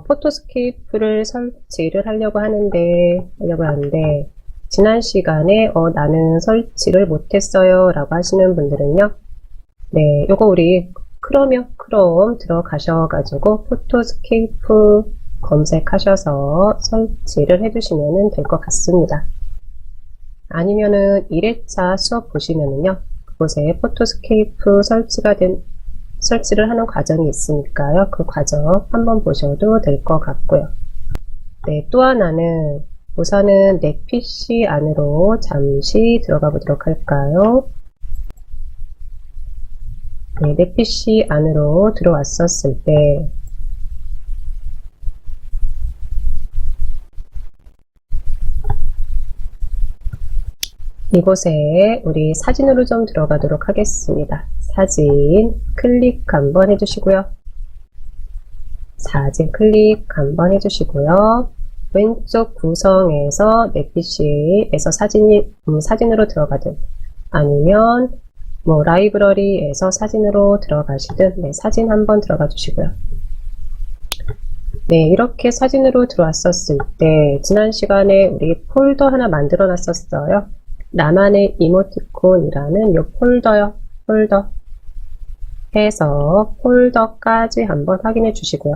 포토스케이프를 설치를 하려고 하는데, 지난 시간에, 나는 설치를 못했어요. 라고 하시는 분들은요. 네, 요거 우리 크롬 들어가셔가지고, 포토스케이프 검색하셔서 설치를 해주시면 될 것 같습니다. 아니면은 1회차 수업 보시면은요, 그곳에 포토스케이프 설치를 하는 과정이 있으니까요. 그 과정 한번 보셔도 될 것 같고요. 네, 또 하나는 우선은 내 PC 안으로 잠시 들어가 보도록 할까요? 네, 내 PC 안으로 들어왔었을 때 이곳에 우리 사진으로 좀 들어가도록 하겠습니다. 사진 클릭 한번 해주시고요. 사진 클릭 한번 해주시고요. 왼쪽 구성에서 내 PC에서 사진으로 들어가든 아니면 뭐 라이브러리에서 사진으로 들어가시든 네, 사진 한번 들어가 주시고요. 네, 이렇게 사진으로 들어왔었을 때 지난 시간에 우리 폴더 하나 만들어 놨었어요. 나만의 이모티콘이라는 요 폴더 해서 폴더까지 한번 확인해 주시고요.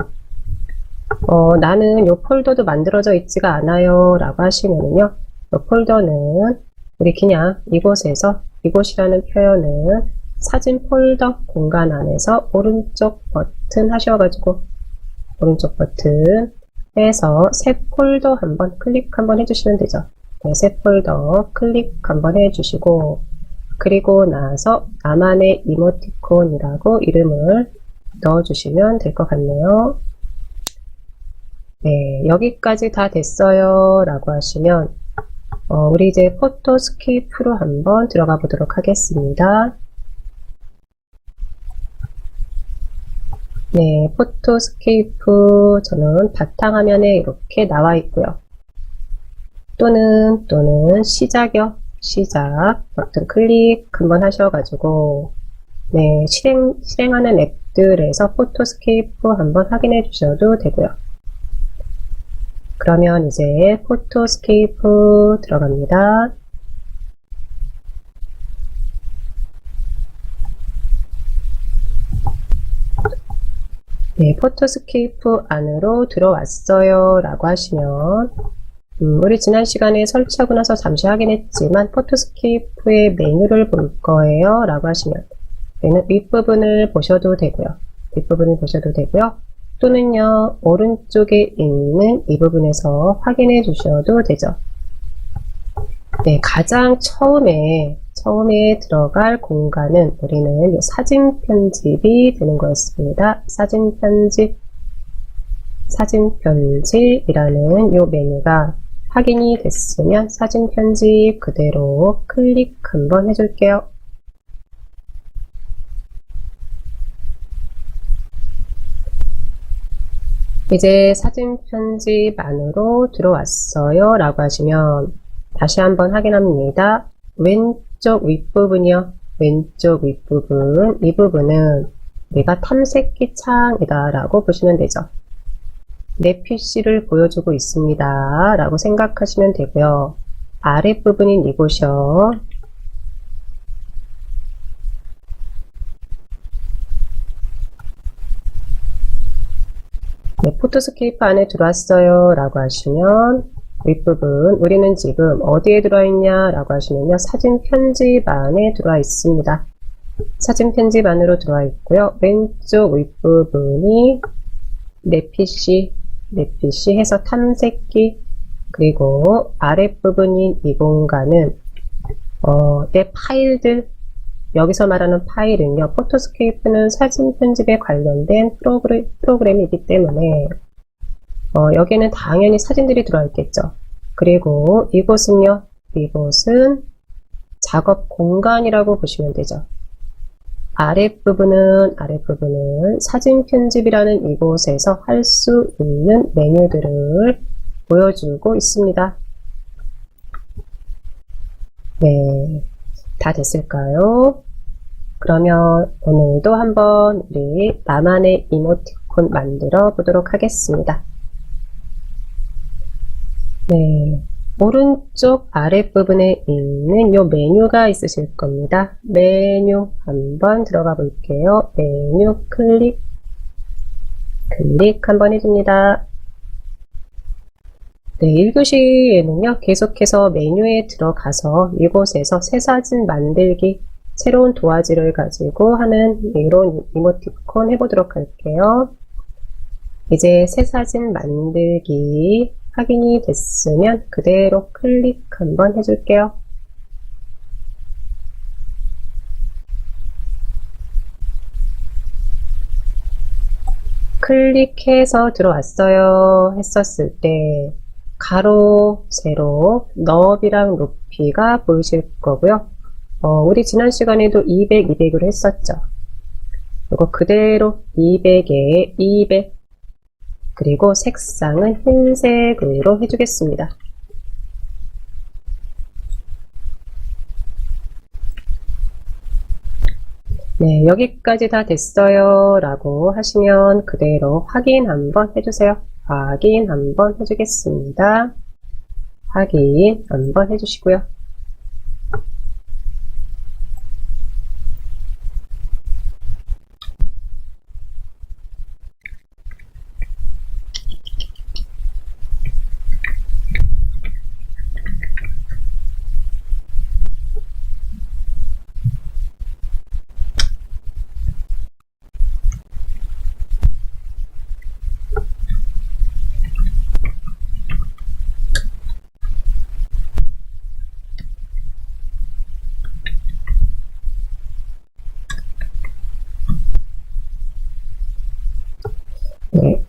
나는 요 폴더도 만들어져 있지가 않아요 라고 하시면은요, 요 폴더는 우리 그냥 이곳이라는 표현은 사진 폴더 공간 안에서 오른쪽 버튼 하셔가지고 오른쪽 버튼 해서 새 폴더 한번 클릭 한번 해주시면 되죠. 네, 새 폴더 클릭 한번 해주시고 그리고 나서 나만의 이모티콘이라고 이름을 넣어주시면 될 것 같네요. 네, 여기까지 다 됐어요 라고 하시면 우리 이제 포토스케이프로 한번 들어가 보도록 하겠습니다. 네, 포토스케이프 저는 바탕화면에 이렇게 나와 있고요. 또는 시작 버튼 클릭 한번 하셔가지고 네, 실행하는 앱들에서 포토스케이프 한번 확인해 주셔도 되고요. 그러면 이제 포토스케이프 들어갑니다. 네, 포토스케이프 안으로 들어왔어요 라고 하시면 우리 지난 시간에 설치하고 나서 잠시 확인했지만 포토스케이프의 메뉴를 볼 거예요 라고 하시면 윗부분을 보셔도 되고요. 또는요 오른쪽에 있는 이 부분에서 확인해 주셔도 되죠. 네, 가장 처음에 들어갈 공간은 우리는 이 사진 편집이 되는 거였습니다. 사진 편집이라는 이 메뉴가 확인이 됐으면 사진 편집 그대로 클릭 한번 해줄게요. 이제 사진 편집 안으로 들어왔어요 라고 하시면 다시 한번 확인합니다. 왼쪽 윗부분이요. 이 부분은 내가 탐색기 창이다 라고 보시면 되죠. 내 PC를 보여주고 있습니다 라고 생각하시면 되고요. 아랫부분인 이곳이요. 네, 포토스케이프 안에 들어왔어요 라고 하시면 윗부분 우리는 지금 어디에 들어와 있냐 라고 하시면요, 사진 편집 안에 들어와 있습니다. 사진 편집 안으로 들어와 있고요. 왼쪽 윗부분이 내 PC 해서 탐색기, 그리고 아랫부분인 이 공간은 내 파일들, 여기서 말하는 파일은요, 포토스케이프는 사진 편집에 관련된 프로그램이기 때문에 여기에는 당연히 사진들이 들어와 있겠죠. 그리고 이곳은 작업 공간이라고 보시면 되죠. 아랫부분은 사진 편집이라는 이곳에서 할 수 있는 메뉴들을 보여주고 있습니다. 네, 다 됐을까요? 그러면 오늘도 한번 우리 나만의 아이콘 만들어 보도록 하겠습니다. 네, 오른쪽 아랫부분에 있는 요 메뉴가 있으실 겁니다. 메뉴 한번 들어가 볼게요. 메뉴 클릭 한번 해줍니다. 네, 1교시에는요, 계속해서 메뉴에 들어가서 이곳에서 새 사진 만들기, 새로운 도화지를 가지고 하는 이런 이모티콘 해보도록 할게요. 이제 새 사진 만들기 확인이 됐으면 그대로 클릭 한번 해줄게요. 클릭해서 들어왔어요 했었을 때 가로, 세로, 너비랑 높이가 보이실 거고요. 우리 지난 시간에도 200, 200으로 했었죠. 이거 그대로 200에 200 그리고 색상은 흰색으로 해주겠습니다. 네, 여기까지 다 됐어요 라고 하시면 그대로 확인 한번 해주세요. 확인 한번 해주겠습니다. 확인 한번 해주시고요. 네.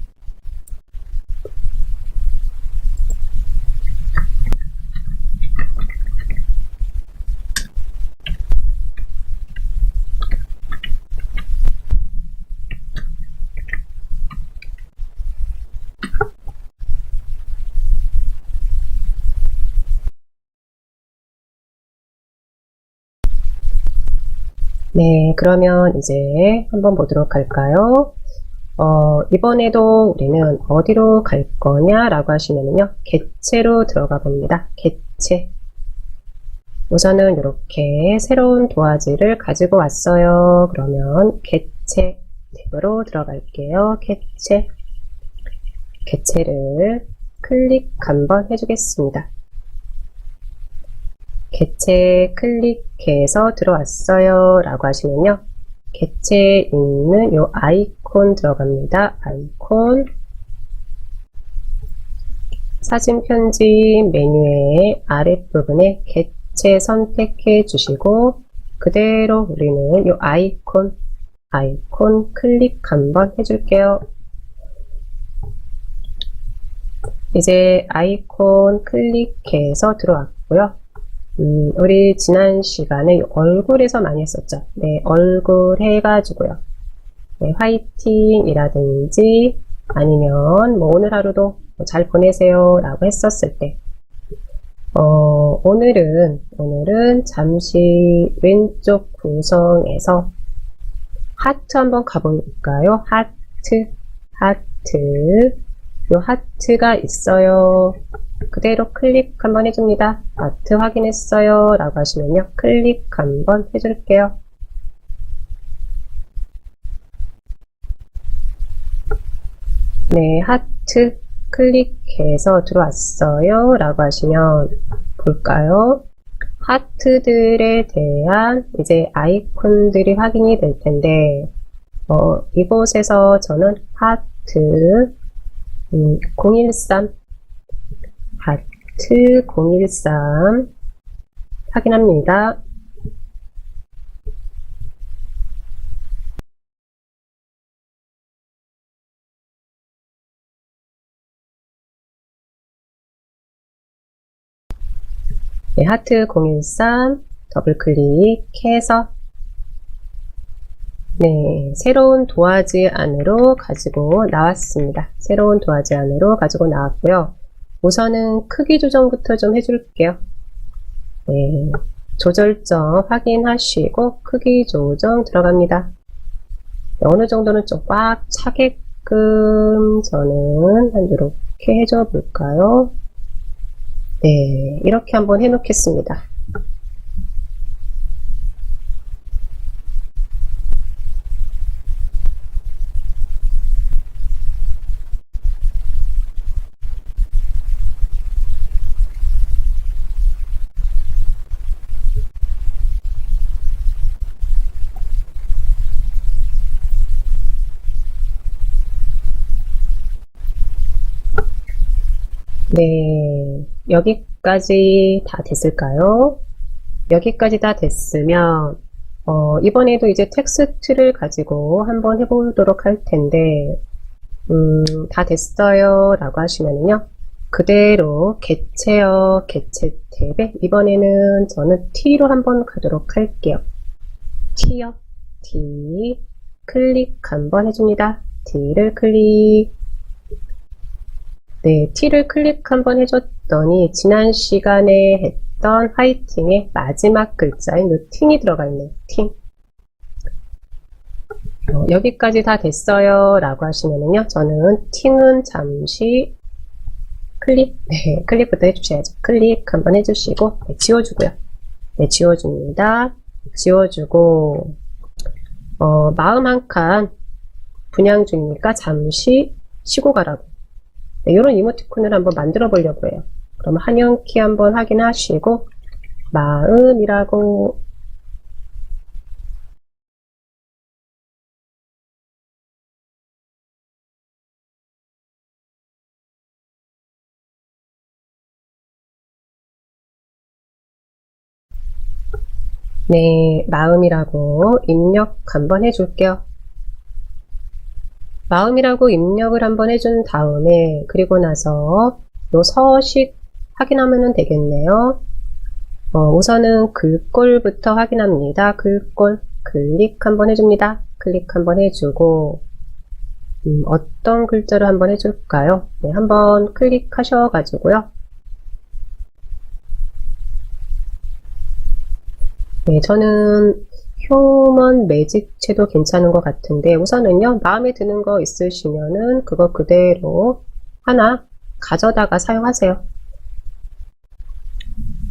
네, 그러면 이제 한번 보도록 할까요? 이번에도 우리는 어디로 갈 거냐라고 하시면요. 객체로 들어가 봅니다. 객체. 우선은 이렇게 새로운 도화지를 가지고 왔어요. 그러면 객체 탭으로 들어갈게요. 객체. 객체를 클릭 한번 해주겠습니다. 객체 클릭해서 들어왔어요 라고 하시면요. 객체에 있는 요 아이콘 들어갑니다. 아이콘. 사진 편집 메뉴의 아랫부분에 객체 선택해 주시고 그대로 우리는 요 아이콘 클릭 한번 해줄게요. 이제 아이콘 클릭해서 들어왔고요. 우리 지난 시간에 얼굴에서 많이 했었죠. 네, 얼굴 해가지고요. 네, 화이팅이라든지 아니면 뭐 오늘 하루도 잘 보내세요 라고 했었을 때 오늘은 잠시 왼쪽 구성에서 하트 한번 가볼까요? 하트. 요 하트가 있어요. 그대로 클릭 한번 해줍니다. 하트 확인했어요 라고 하시면요. 클릭 한번 해줄게요. 네, 하트 클릭해서 들어왔어요 라고 하시면 볼까요? 하트들에 대한 이제 아이콘들이 확인이 될 텐데 이곳에서 저는 하트 013 하트 013 확인합니다. 네, 하트 013 더블 클릭해서 네, 새로운 도화지 안으로 가지고 나왔습니다. 새로운 도화지 안으로 가지고 나왔고요. 우선은 크기 조정부터 좀 해줄게요. 네, 조절점 확인하시고 크기 조정 들어갑니다. 네, 어느 정도는 좀 꽉 차게끔 되게끔 저는 한 이렇게 해줘 볼까요? 네, 이렇게 한번 해 놓겠습니다. 네, 여기까지 다 됐을까요? 여기까지 다 됐으면 이번에도 이제 텍스트를 가지고 한번 해보도록 할 텐데 다 됐어요 라고 하시면요 그대로 개체어 개체 탭에 이번에는 저는 T로 한번 가도록 할게요. T요. T 클릭 한번 해줍니다. T를 클릭. 네, T를 클릭 한번 해줬더니 지난 시간에 했던 화이팅의 마지막 글자인 요 팅이 들어가 있네요. 팅. 여기까지 다 됐어요 라고 하시면은요 저는 팅은 잠시 클릭, 네, 클릭부터 해주셔야죠. 클릭 한번 해주시고 네, 지워주고요. 네, 지워줍니다. 지워주고 마음 한 칸 분양 중이니까 잠시 쉬고 가라고. 네, 이런 이모티콘을 한번 만들어 보려고 해요. 그럼 한영키 한번 확인하시고 마음이라고 네, 마음이라고 입력 한번 해줄게요. 마음이라고 입력을 한번 해준 다음에 그리고 나서 요 서식 확인하면 되겠네요. 우선은 글꼴부터 확인합니다. 글꼴 클릭 한번 해줍니다. 클릭 한번 해주고 어떤 글자를 한번 해줄까요? 네, 한번 클릭하셔가지고요. 네, 저는 휴먼 매직체도 괜찮은 것 같은데 우선은요 마음에 드는 거 있으시면은 그거 그대로 하나 가져다가 사용하세요.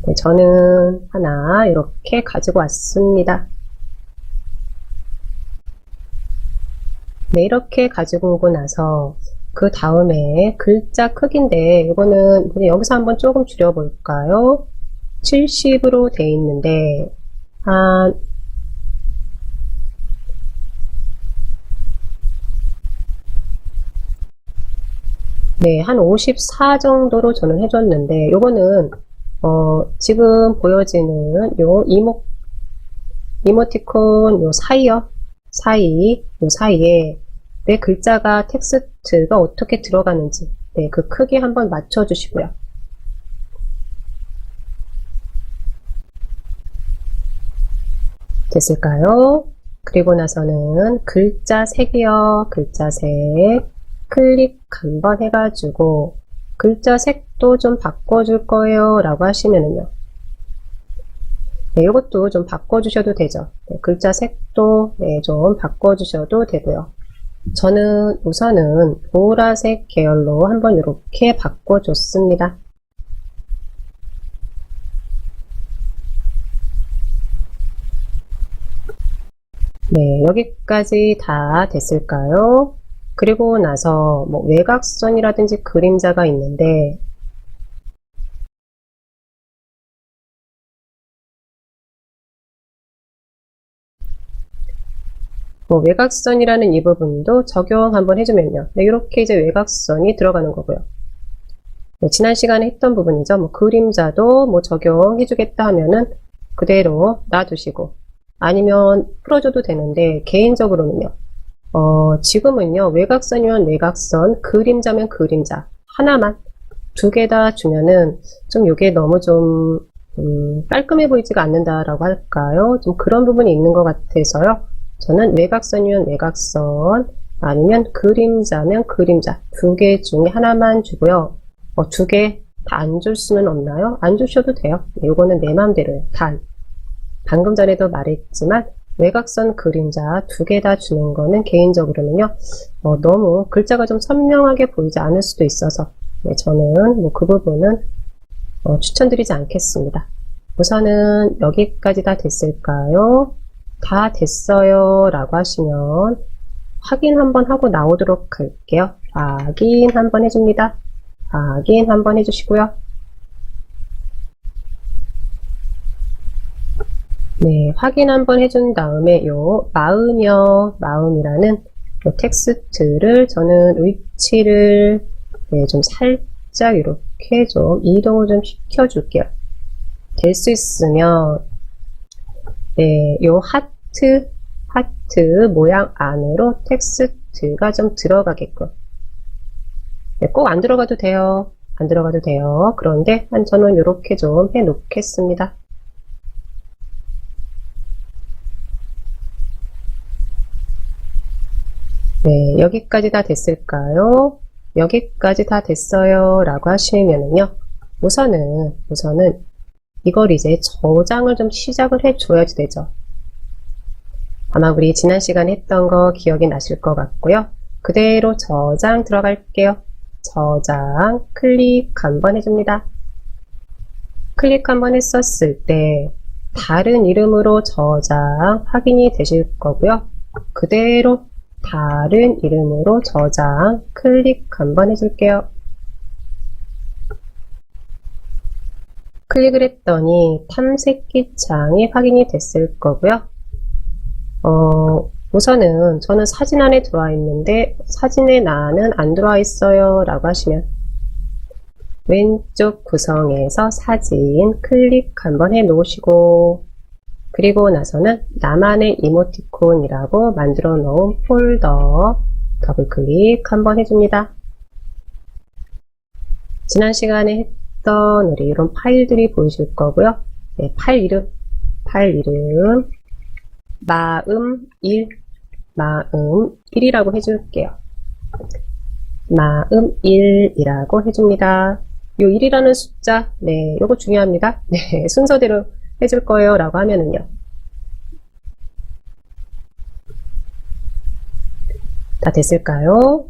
네, 저는 하나 이렇게 가지고 왔습니다. 네, 이렇게 가지고 오고 나서 그 다음에 글자 크기인데 이거는 여기서 한번 조금 줄여볼까요? 70으로 돼 있는데 한 54 정도로 저는 해줬는데, 요거는, 지금 보여지는 이모티콘 요 사이요. 요 사이에 내 글자가, 텍스트가 어떻게 들어가는지, 네, 그 크기 한번 맞춰주시고요. 됐을까요? 그리고 나서는 글자 색이요. 글자 색. 클릭 한번 해가지고 글자 색도 좀 바꿔줄 거예요 라고 하시면은요 네, 이것도 좀 바꿔주셔도 되죠. 네, 글자 색도 네, 좀 바꿔주셔도 되고요. 저는 우선은 보라색 계열로 한번 이렇게 바꿔줬습니다. 네, 여기까지 다 됐을까요? 그리고 나서 뭐 외곽선이라든지 그림자가 있는데 뭐 외곽선이라는 이 부분도 적용 한번 해주면요. 네, 이렇게 이제 외곽선이 들어가는 거고요. 네, 지난 시간에 했던 부분이죠. 뭐 그림자도 뭐 적용해주겠다 하면은 그대로 놔두시고 아니면 풀어줘도 되는데 개인적으로는요. 지금은요, 외곽선이면 외곽선, 그림자면 그림자, 하나만, 두 개 다 주면은, 좀 요게 너무 좀, 깔끔해 보이지가 않는다라고 할까요? 좀 그런 부분이 있는 것 같아서요. 저는 외곽선이면 외곽선, 아니면 그림자면 그림자, 두 개 중에 하나만 주고요. 두 개 다 안 줄 수는 없나요? 안 주셔도 돼요. 요거는 내 맘대로요. 단. 방금 전에도 말했지만, 외곽선 그림자 두 개 다 주는 거는 개인적으로는요, 너무 글자가 좀 선명하게 보이지 않을 수도 있어서, 네, 저는 뭐 그 부분은 추천드리지 않겠습니다. 우선은 여기까지 다 됐을까요? 다 됐어요 라고 하시면 확인 한번 하고 나오도록 할게요. 확인 한번 해줍니다. 확인 한번 해주시고요. 네, 확인 한번 해준 다음에 요 마음이라는 요 텍스트를 저는 위치를 네, 좀 살짝 이렇게 좀 이동을 좀 시켜줄게요. 될 수 있으면 네, 요 하트 모양 안으로 텍스트가 좀 들어가게끔. 네, 꼭 안 들어가도 돼요. 안 들어가도 돼요. 그런데 저는 이렇게 좀 해 놓겠습니다. 네, 여기까지 다 됐을까요? 여기까지 다 됐어요 라고 하시면은요, 우선은 이걸 이제 저장을 좀 시작을 해줘야지 되죠. 아마 우리 지난 시간에 했던 거 기억이 나실 것 같고요. 그대로 저장 들어갈게요. 저장 클릭 한번 해줍니다. 클릭 한번 했었을 때 다른 이름으로 저장 확인이 되실 거고요. 그대로 다른 이름으로 저장 클릭 한번 해줄게요. 클릭을 했더니 탐색기 창이 확인이 됐을 거고요. 우선은 저는 사진 안에 들어와 있는데 사진에 나는 안 들어와 있어요 라고 하시면 왼쪽 구성에서 사진 클릭 한번 해 놓으시고, 그리고 나서는 나만의 이모티콘이라고 만들어 놓은 폴더 더블 클릭 한번 해줍니다. 지난 시간에 했던 우리 이런 파일들이 보이실 거고요. 네, 파일 이름 마음1이라고 해줄게요. 마음1이라고 해줍니다. 요 1이라는 숫자, 네, 요거 중요합니다. 네, 순서대로 해줄 거예요 라고 하면은요, 다 됐을까요?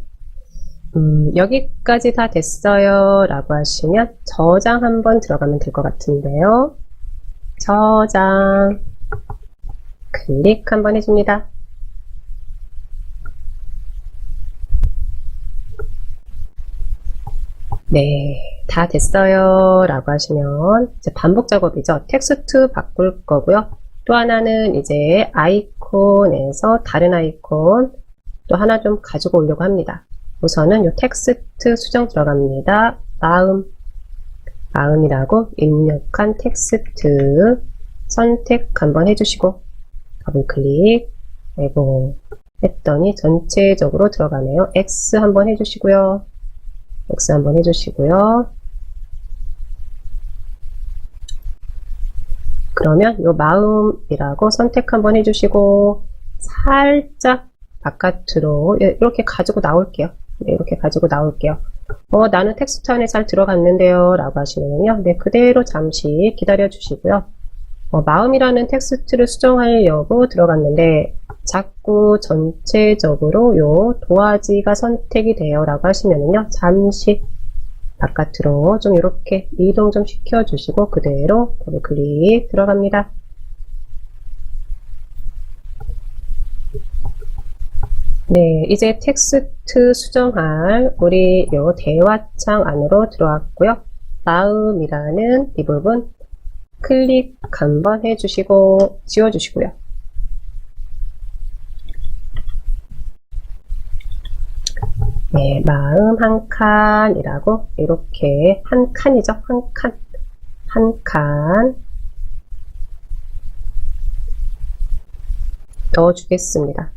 여기까지 다 됐어요 라고 하시면 저장 한번 들어가면 될 것 같은데요. 저장 클릭 한번 해줍니다. 네, 다 됐어요 라고 하시면 이제 반복 작업이죠. 텍스트 바꿀 거고요. 또 하나는 이제 아이콘에서 다른 아이콘 또 하나 좀 가지고 오려고 합니다. 우선은 이 텍스트 수정 들어갑니다. 마음이라고 입력한 텍스트 선택 한번 해주시고 더블 클릭 했더니 전체적으로 들어가네요. X 한번 해주시고요. X 한번 해주시고요. 그러면 요 마음이라고 선택 한번 해주시고 살짝 바깥으로 이렇게 가지고 나올게요. 네, 이렇게 가지고 나올게요. 나는 텍스트 안에 잘 들어갔는데요 라고 하시면요, 네, 그대로 잠시 기다려 주시고요. 마음이라는 텍스트를 수정하려고 들어갔는데 자꾸 전체적으로 요 도화지가 선택이 돼요 라고 하시면요, 잠시 바깥으로 좀 이렇게 이동 좀 시켜 주시고 그대로 더블 클릭 들어갑니다. 네, 이제 텍스트 수정할 우리 요 대화창 안으로 들어왔고요. 마음이라는 이 부분 클릭 한번 해주시고 지워주시고요. 네, 마음 한 칸이라고 이렇게 한 칸이죠. 한 칸 넣어주겠습니다.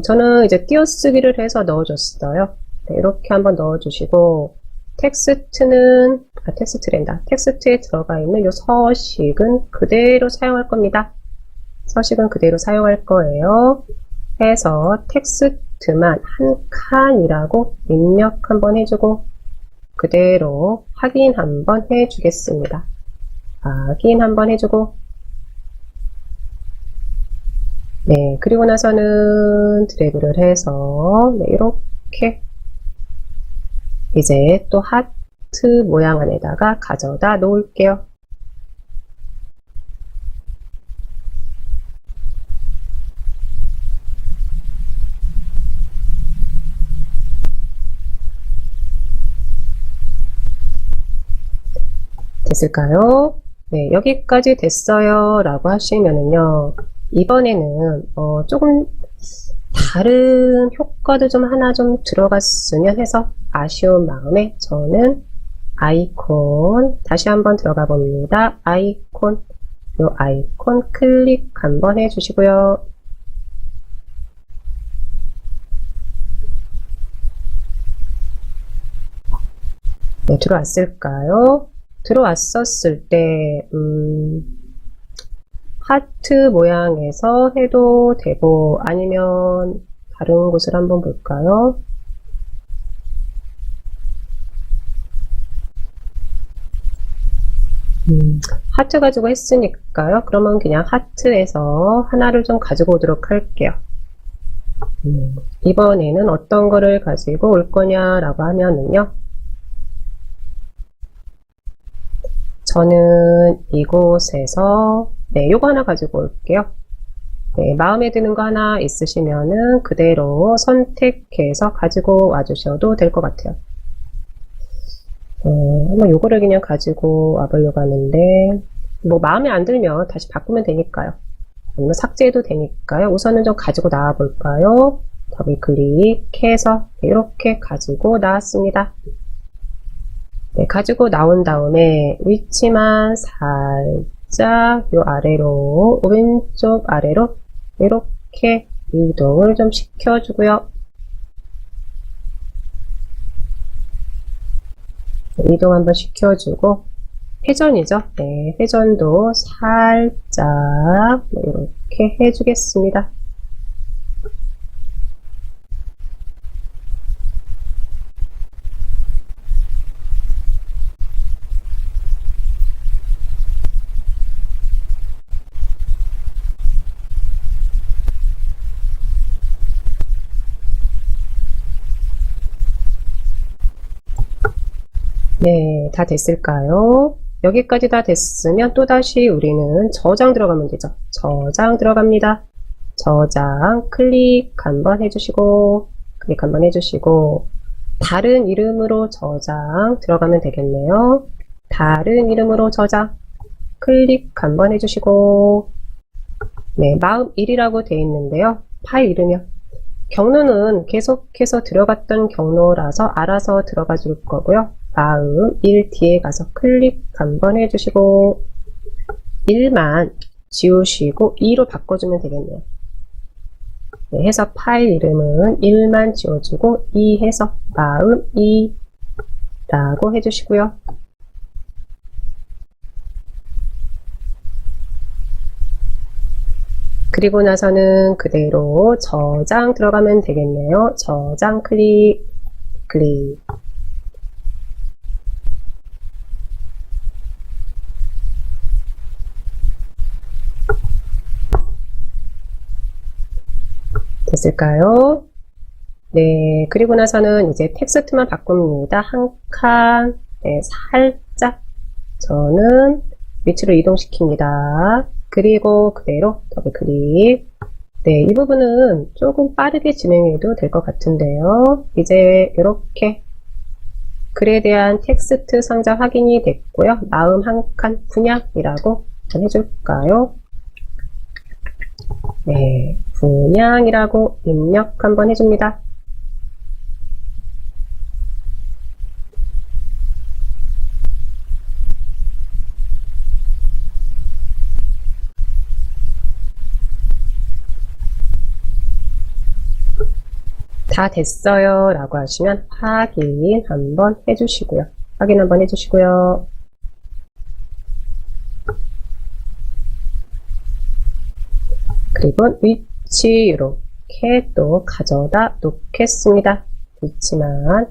저는 이제 띄어쓰기를 해서 넣어줬어요. 네, 이렇게 한번 넣어주시고 텍스트에 들어가 있는 요 서식은 그대로 사용할 겁니다. 서식은 그대로 사용할 거예요. 해서 텍스트만 한 칸이라고 입력 한번 해주고 그대로 확인 한번 해주겠습니다. 확인 한번 해주고 네, 그리고 나서는 드래그를 해서 네, 이렇게 이제 또 하트 모양 안에다가 가져다 놓을게요. 됐을까요? 네, 여기까지 됐어요 라고 하시면은요, 이번에는 조금 다른 효과도 좀 하나 좀 들어갔으면 해서 아쉬운 마음에 저는 아이콘 다시 한번 들어가 봅니다. 아이콘, 요 아이콘 클릭 한번 해주시고요. 네, 들어왔을까요? 들어왔었을 때 하트 모양에서 해도 되고 아니면 다른 곳을 한번 볼까요? 하트 가지고 했으니까요. 그러면 그냥 하트에서 하나를 좀 가지고 오도록 할게요. 이번에는 어떤 거를 가지고 올 거냐라고 하면은요. 저는 이곳에서 네, 요거 하나 가지고 올게요. 네, 마음에 드는 거 하나 있으시면은 그대로 선택해서 가지고 와주셔도 될 것 같아요. 한번 요거를 그냥 가지고 와보려고 하는데, 뭐 마음에 안 들면 다시 바꾸면 되니까요. 아니면 삭제해도 되니까요. 우선은 좀 가지고 나와 볼까요? 더블 클릭해서 이렇게 가지고 나왔습니다. 네, 가지고 나온 다음에 위치만 살짝 요 아래로, 오른쪽 아래로 이렇게 이동을 좀 시켜주고요. 이동 한번 시켜주고, 회전이죠. 네, 회전도 살짝 이렇게 해주겠습니다. 네, 다 됐을까요? 여기까지 다 됐으면 또다시 우리는 저장 들어가면 되죠. 저장 들어갑니다. 저장 클릭 한번 해주시고, 클릭 한번 해주시고, 다른 이름으로 저장 들어가면 되겠네요. 다른 이름으로 저장 클릭 한번 해주시고, 네, 마음 1이라고 되어 있는데요. 파일 이름이요. 경로는 계속해서 들어갔던 경로라서 알아서 들어가 줄 거고요. 마음 1 뒤에 가서 클릭 한번 해주시고 1만 지우시고 2로 바꿔주면 되겠네요. 네, 해서 파일 이름은 1만 지워주고 2 해서 마음 2라고 해주시고요. 그리고 나서는 그대로 저장 들어가면 되겠네요. 저장 클릭. 됐을까요? 네, 그리고 나서는 이제 텍스트만 바꿉니다. 한 칸, 네, 살짝 저는 위치로 이동시킵니다. 그리고 그대로 더블 클릭. 네, 이 부분은 조금 빠르게 진행해도 될 것 같은데요. 이제 이렇게 글에 대한 텍스트 상자 확인이 됐고요. 마음 한 칸 분양이라고 해줄까요? 네, 분양이라고 입력 한번 해줍니다. 다 됐어요 라고 하시면 확인 한번 해주시고요. 확인 한번 해주시고요. 그리고 위치 이렇게 또 가져다 놓겠습니다. 위치만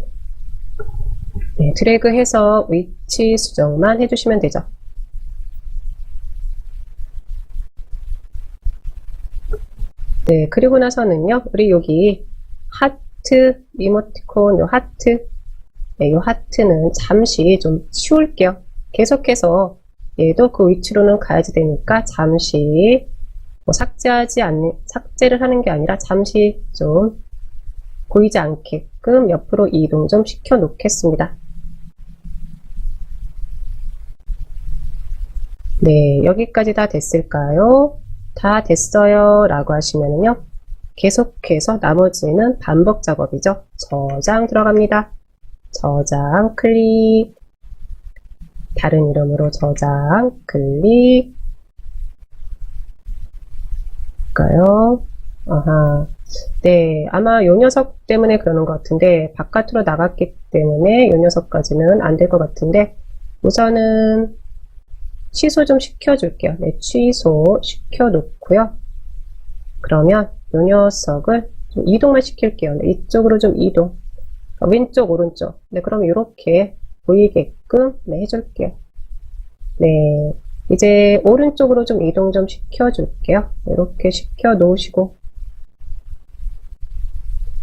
네, 드래그해서 위치 수정만 해주시면 되죠. 네, 그리고 나서는요, 우리 여기 하트 이모티콘, 요 하트, 네, 요 하트는 잠시 좀 치울게요. 계속해서 얘도 그 위치로는 가야지 되니까 잠시 뭐 삭제를 하는 게 아니라 잠시 좀 보이지 않게끔 옆으로 이동 좀 시켜 놓겠습니다. 네, 여기까지 다 됐을까요? 다 됐어요 라고 하시면요, 계속해서 나머지는 반복 작업이죠. 저장 들어갑니다. 저장 클릭, 다른 이름으로 저장 클릭 볼까요? 아하. 네, 아마 요 녀석 때문에 그러는 것 같은데, 바깥으로 나갔기 때문에 요 녀석까지는 안 될 것 같은데, 우선은 취소 좀 시켜줄게요. 네, 취소 시켜놓고요. 그러면 요 녀석을 좀 이동만 시킬게요. 네, 이쪽으로 좀 이동. 왼쪽, 오른쪽. 네, 그럼 이렇게 보이게끔 네, 해줄게요. 네, 이제 오른쪽으로 좀 이동 좀 시켜줄게요. 이렇게 시켜 놓으시고,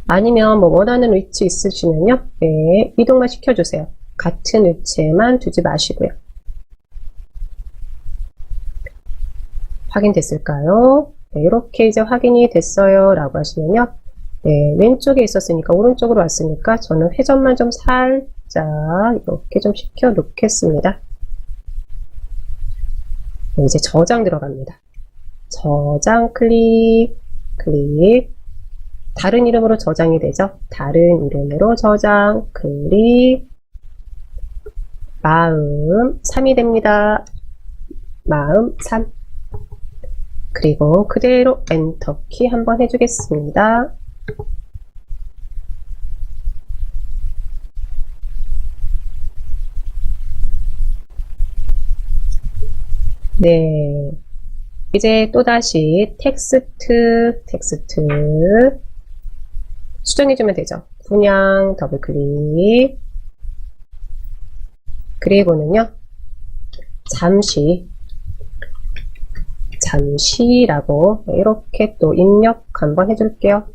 아니면 뭐 원하는 위치 있으시면요, 네, 이동만 시켜주세요. 같은 위치에만 두지 마시고요. 확인됐을까요? 네, 이렇게 이제 확인이 됐어요 라고 하시면요, 네, 왼쪽에 있었으니까 오른쪽으로 왔으니까 저는 회전만 좀 살짝 이렇게 좀 시켜 놓겠습니다. 네, 이제 저장 들어갑니다. 저장 클릭, 다른 이름으로 저장이 되죠. 다른 이름으로 저장 클릭, 마음 3이 됩니다. 마음 3. 그리고 그대로 엔터키 한번 해주겠습니다. 네, 이제 또다시 텍스트 수정해주면 되죠. 분양 더블클릭, 그리고는요, 잠시라고 이렇게 또 입력 한번 해줄게요.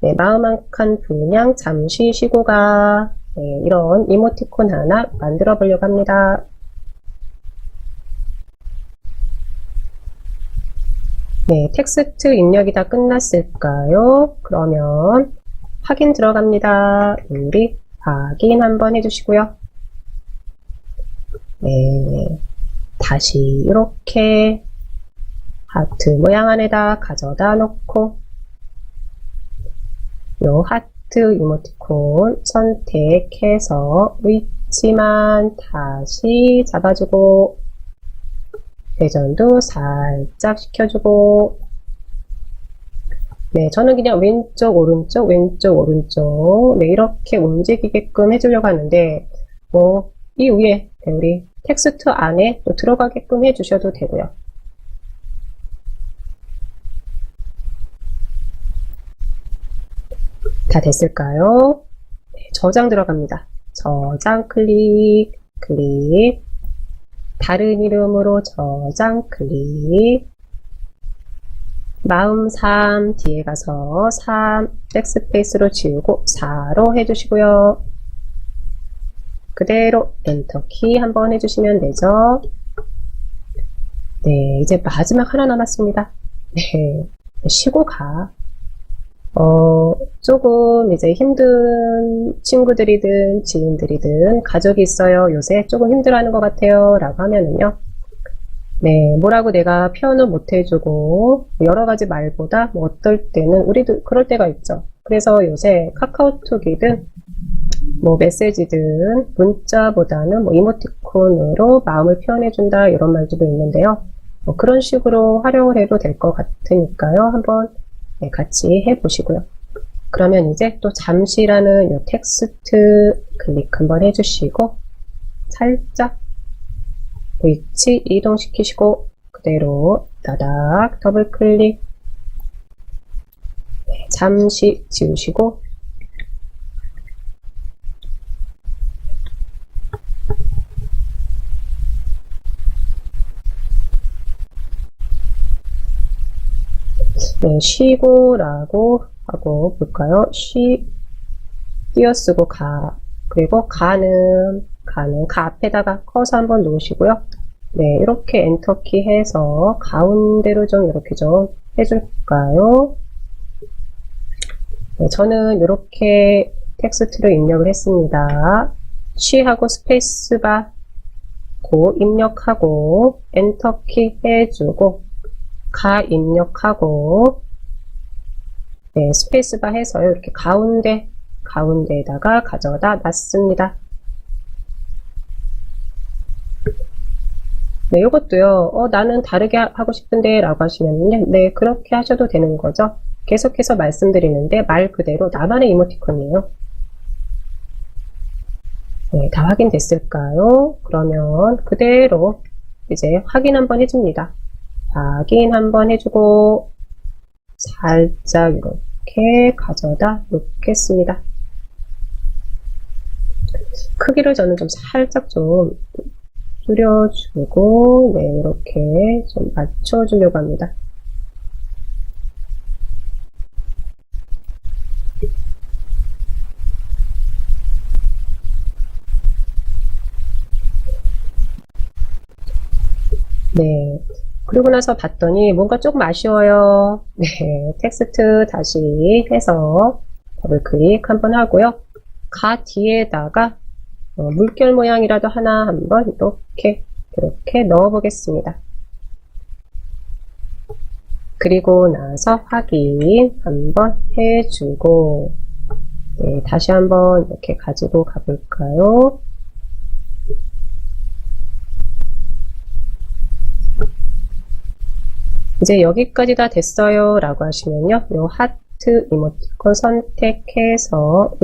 네, 마음 한 칸 분양 잠시 쉬고 가. 네, 이런 이모티콘 하나 만들어 보려고 합니다. 네, 텍스트 입력이 다 끝났을까요? 그러면 확인 들어갑니다. 우리 확인 한번 해주시고요. 네, 다시 이렇게 하트 모양 안에다 가져다 놓고 요 하트 이모티콘 선택해서 위치만 다시 잡아주고 회전도 살짝 시켜주고, 네, 저는 그냥 왼쪽 오른쪽 네, 이렇게 움직이게끔 해주려고 하는데, 뭐 이 위에 우리 텍스트 안에 또 들어가게끔 해주셔도 되고요. 다 됐을까요? 네, 저장 들어갑니다. 저장 클릭, 다른 이름으로 저장 클릭, 마음 3 뒤에 가서 3 백스페이스로 지우고 4로 해주시고요. 그대로 엔터키 한번 해주시면 되죠. 네, 이제 마지막 하나 남았습니다. 네, 쉬고 가. 조금 이제 힘든 친구들이든 지인들이든 가족이 있어요. 요새 조금 힘들어하는 것 같아요. 라고 하면은요. 네, 뭐라고 내가 표현을 못 해주고, 여러 가지 말보다 뭐 어떨 때는, 우리도 그럴 때가 있죠. 그래서 요새 카카오톡이든, 뭐 메시지든, 문자보다는 뭐 이모티콘으로 마음을 표현해준다, 이런 말들도 있는데요. 뭐 그런 식으로 활용을 해도 될 것 같으니까요. 한번 네, 같이 해보시고요. 그러면 이제 또 잠시라는 이 텍스트 클릭 한번 해주시고 살짝 위치 이동시키시고 그대로 따닥 더블 클릭, 네, 잠시 지우시고 네, 네, 쉬고라고 하고 볼까요? 띄어쓰고 가. 그리고 가는 가 앞에다가 커서 한번 놓으시고요. 네, 이렇게 엔터키 해서 가운데로 좀 이렇게 좀 해줄까요? 네, 저는 이렇게 텍스트를 입력을 했습니다. 쉬하고 스페이스바 고 입력하고 엔터키 해주고 가 입력하고 네, 스페이스바 해서요. 이렇게 가운데에다가 가져다 놨습니다. 네, 이것도요. 나는 다르게 하고 싶은데 라고 하시면요. 네, 그렇게 하셔도 되는 거죠. 계속해서 말씀드리는데 말 그대로 나만의 이모티콘이에요. 네, 다 확인됐을까요? 그러면 그대로 이제 확인 한번 해줍니다. 확인 한번 해주고 살짝 이렇게 가져다 놓겠습니다. 크기를 저는 좀 살짝 좀 줄여주고 네, 이렇게 좀 맞춰주려고 합니다. 네. 그리고 나서 봤더니 뭔가 조금 아쉬워요. 네. 텍스트 다시 해서 더블 클릭 한번 하고요. 가 뒤에다가 물결 모양이라도 하나 한번 이렇게 넣어 보겠습니다. 그리고 나서 확인 한번 해주고 네, 다시 한번 이렇게 가지고 가볼까요? 이제 여기까지 다 됐어요 라고 하시면요. 요 하트 이모티콘 선택해서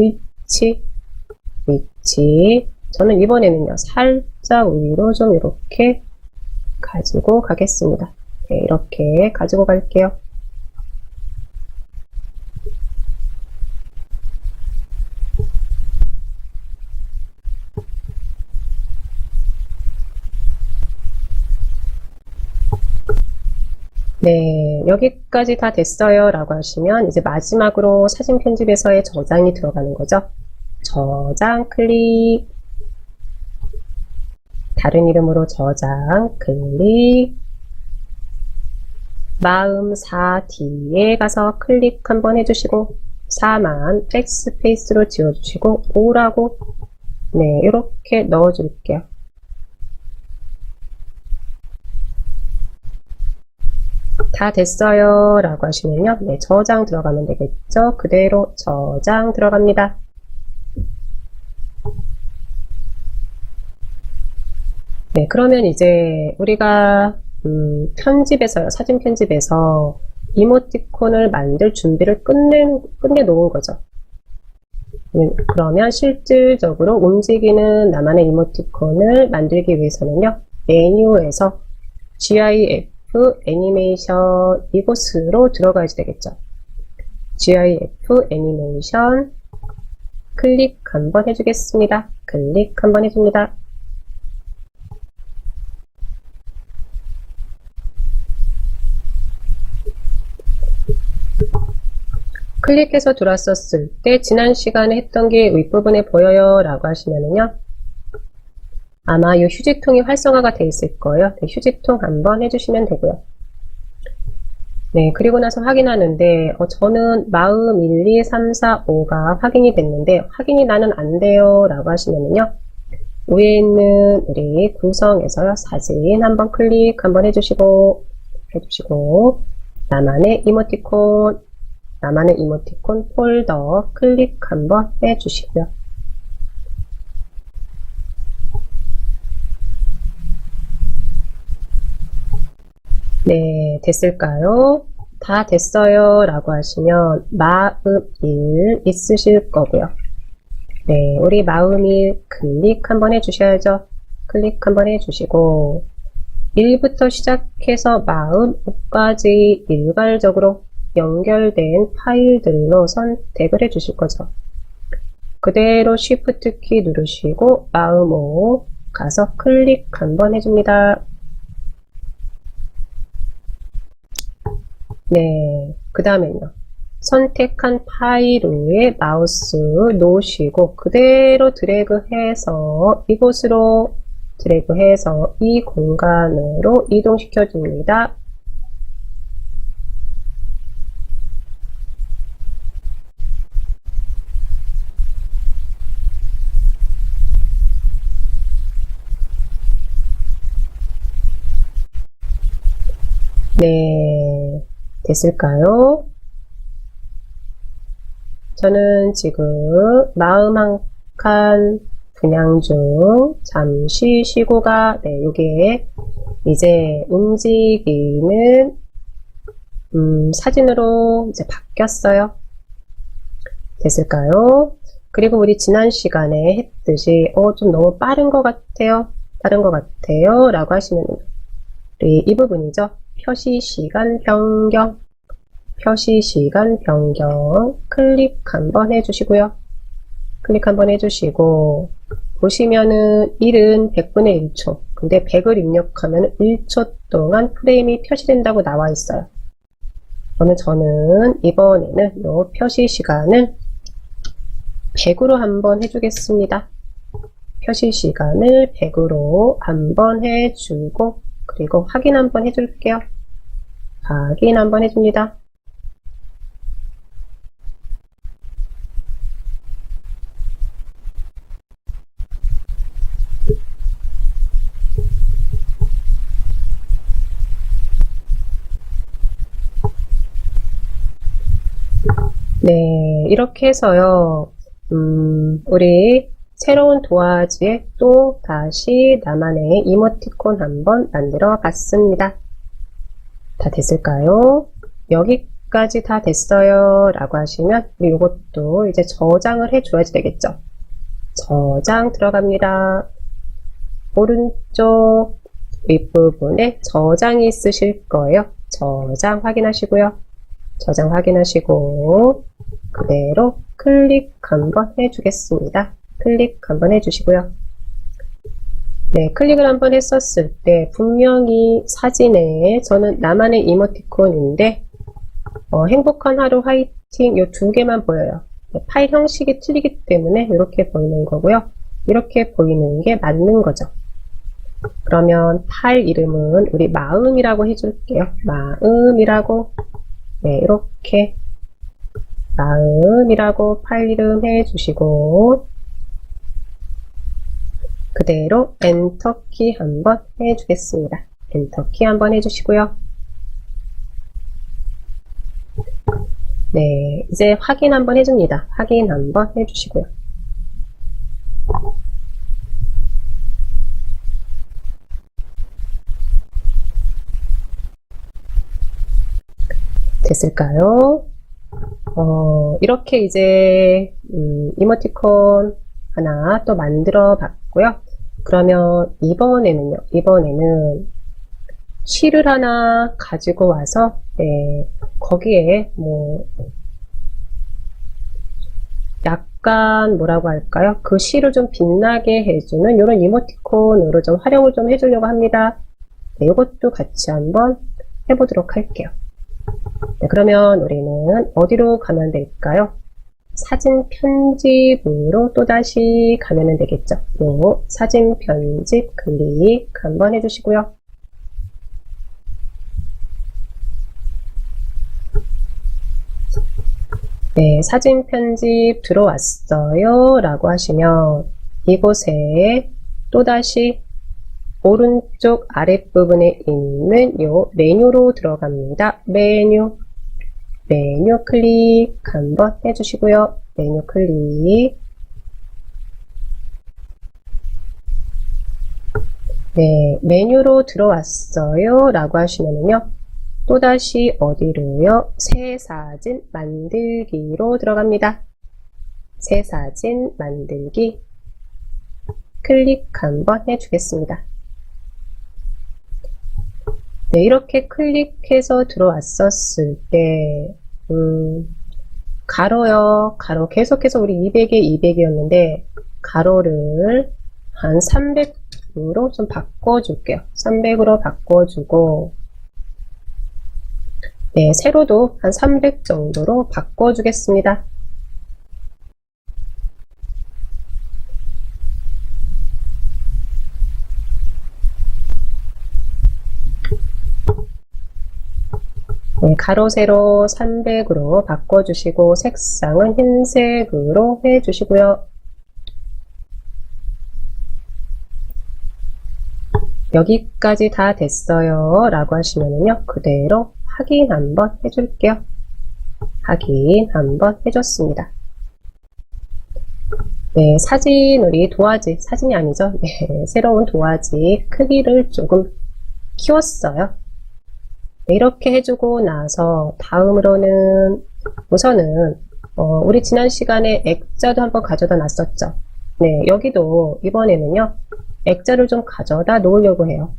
위치 저는 이번에는요 살짝 위로 좀 이렇게 가지고 가겠습니다. 네, 이렇게 가지고 갈게요. 네, 여기까지 다 됐어요 라고 하시면 이제 마지막으로 사진 편집에서의 저장이 들어가는 거죠. 저장 클릭, 다른 이름으로 저장 클릭, 마음 4 뒤에 가서 클릭 한번 해주시고 4만 백스페이스로 지워주시고 5라고 네, 이렇게 넣어줄게요. 다 됐어요 라고 하시면요. 네, 저장 들어가면 되겠죠. 그대로 저장 들어갑니다. 네, 그러면 이제 우리가 편집에서요, 사진 편집에서 이모티콘을 만들 준비를 끝내 놓은 거죠. 그러면 실질적으로 움직이는 나만의 이모티콘을 만들기 위해서는요, 메뉴에서 GIF 애니메이션 이곳으로 들어가야 되겠죠. GIF 애니메이션 클릭 한번 해주겠습니다. 클릭 한번 해줍니다. 클릭해서 들어왔었을 때 지난 시간에 했던 게 윗부분에 보여요 라고 하시면은요 아마 이 휴지통이 활성화가 되어 있을 거예요. 네, 휴지통 한번 해주시면 되고요. 네, 그리고 나서 확인하는데 저는 마음 1, 2, 3, 4, 5가 확인이 됐는데 확인이 나는 안 돼요 라고 하시면은요 위에 있는 우리 구성에서요 사진 한번 클릭 한번 해주시고 나만의 이모티콘 폴더 클릭 한번 해주시고요. 네, 됐을까요? 다 됐어요 라고 하시면 마음 1 있으실 거고요. 네, 우리 마음 1 클릭 한번 해주셔야죠. 클릭 한번 해주시고 1부터 시작해서 마음 5까지 일괄적으로 연결된 파일들로 선택을 해 주실 거죠. 그대로 Shift 키 누르시고 마음 5 가서 클릭 한번 해줍니다. 네, 그 다음에는요. 선택한 파일 위에 마우스 놓으시고 그대로 드래그해서 이곳으로 드래그해서 이 공간으로 이동시켜 줍니다. 네, 됐을까요? 저는 지금 마음 한 칸 분양 중 잠시 쉬고가, 네, 요게 이제 움직이는 사진으로 이제 바뀌었어요. 됐을까요? 그리고 우리 지난 시간에 했듯이 좀 너무 빠른 것 같아요. 빠른 것 같아요. 라고 하시면 우리 이 부분이죠. 표시 시간 변경. 표시 시간 변경 클릭 한번 해주시고요. 클릭 한번 해주시고 보시면은 1은 100분의 1초. 근데 100을 입력하면 1초 동안 프레임이 표시된다고 나와 있어요. 그러면 저는 이번에는 이 표시 시간을 100으로 한번 해주겠습니다. 표시 시간을 100으로 한번 해주고 그리고 확인 한번 해줄게요. 확인 한번 해줍니다. 네, 이렇게 해서요, 우리 새로운 도화지에 또 다시 나만의 이모티콘 한번 만들어 봤습니다. 다 됐을까요? 여기까지 다 됐어요 라고 하시면 우리 이것도 이제 저장을 해줘야지 되겠죠. 저장 들어갑니다. 오른쪽 윗부분에 저장이 있으실 거예요. 저장 확인하시고요. 저장 확인하시고 그대로 클릭 한번 해주겠습니다. 클릭 한번 해주시고요. 네, 클릭을 한번 했었을 때 분명히 사진에 저는 나만의 이모티콘인데 행복한 하루 화이팅 요 두 개만 보여요. 파일 형식이 틀리기 때문에 이렇게 보이는 거고요. 이렇게 보이는 게 맞는 거죠. 그러면 파일 이름은 우리 마음이라고 해줄게요. 마음이라고, 네, 이렇게 마음이라고 파일 이름 해주시고 그대로 엔터키 한번 해주겠습니다. 엔터키 한번 해주시고요. 네, 이제 확인 한번 해줍니다. 확인 한번 해주시고요. 됐을까요? 이렇게 이제 이모티콘 하나 또 만들어 봤고요. 그러면 이번에는 실을 하나 가지고 와서 네, 거기에 뭐 약간 뭐라고 할까요? 그 실을 좀 빛나게 해주는 이런 이모티콘으로 좀 활용을 좀 해주려고 합니다. 네, 이것도 같이 한번 해보도록 할게요. 네, 그러면 우리는 어디로 가면 될까요? 사진 편집으로 또다시 가면 되겠죠. 요 사진 편집 클릭 한번 해주시고요. 네, 사진 편집 들어왔어요 라고 하시면 이곳에 또다시 오른쪽 아랫부분에 있는 요 메뉴로 들어갑니다. 메뉴 클릭 한번 해주시고요. 메뉴 클릭. 네, 메뉴로 들어왔어요 라고 하시면요. 또다시 어디로요? 새 사진 만들기로 들어갑니다. 새 사진 만들기 클릭 한번 해주겠습니다. 네, 이렇게 클릭해서 들어왔었을 때 가로요. 가로 계속해서 우리 200에 200이었는데 가로를 한 300으로 좀 바꿔줄게요. 300으로 바꿔주고 네, 세로도 한 300 정도로 바꿔주겠습니다. 네, 가로, 세로 300으로 바꿔주시고 색상은 흰색으로 해주시고요. 여기까지 다 됐어요 라고 하시면은요, 그대로 확인 한번 해줄게요. 확인 한번 해줬습니다. 네, 사진우리 도화지, 사진이 아니죠. 네, 새로운 도화지 크기를 조금 키웠어요. 네, 이렇게 해주고 나서 다음으로는 우선은 우리 지난 시간에 액자도 한번 가져다 놨었죠. 네, 여기도 이번에는요, 액자를 좀 가져다 놓으려고 해요.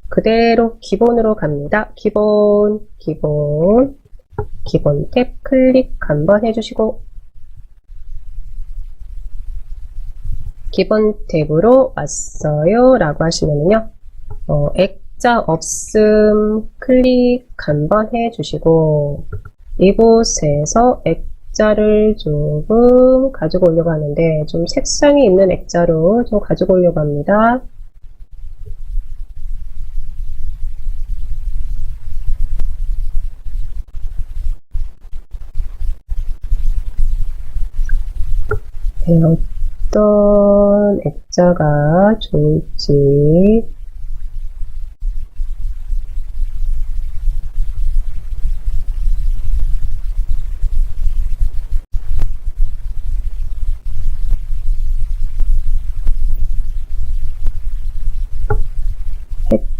그대로 기본으로 갑니다. 기본 탭 클릭 한번 해주시고 기본 탭으로 왔어요 라고 하시면요, 액자 없음 클릭 한번 해주시고 이곳에서 액자를 조금 가지고 오려고 하는데 좀 색상이 있는 액자로 좀 가지고 오려고 합니다. 네, 어떤 액자가 좋을지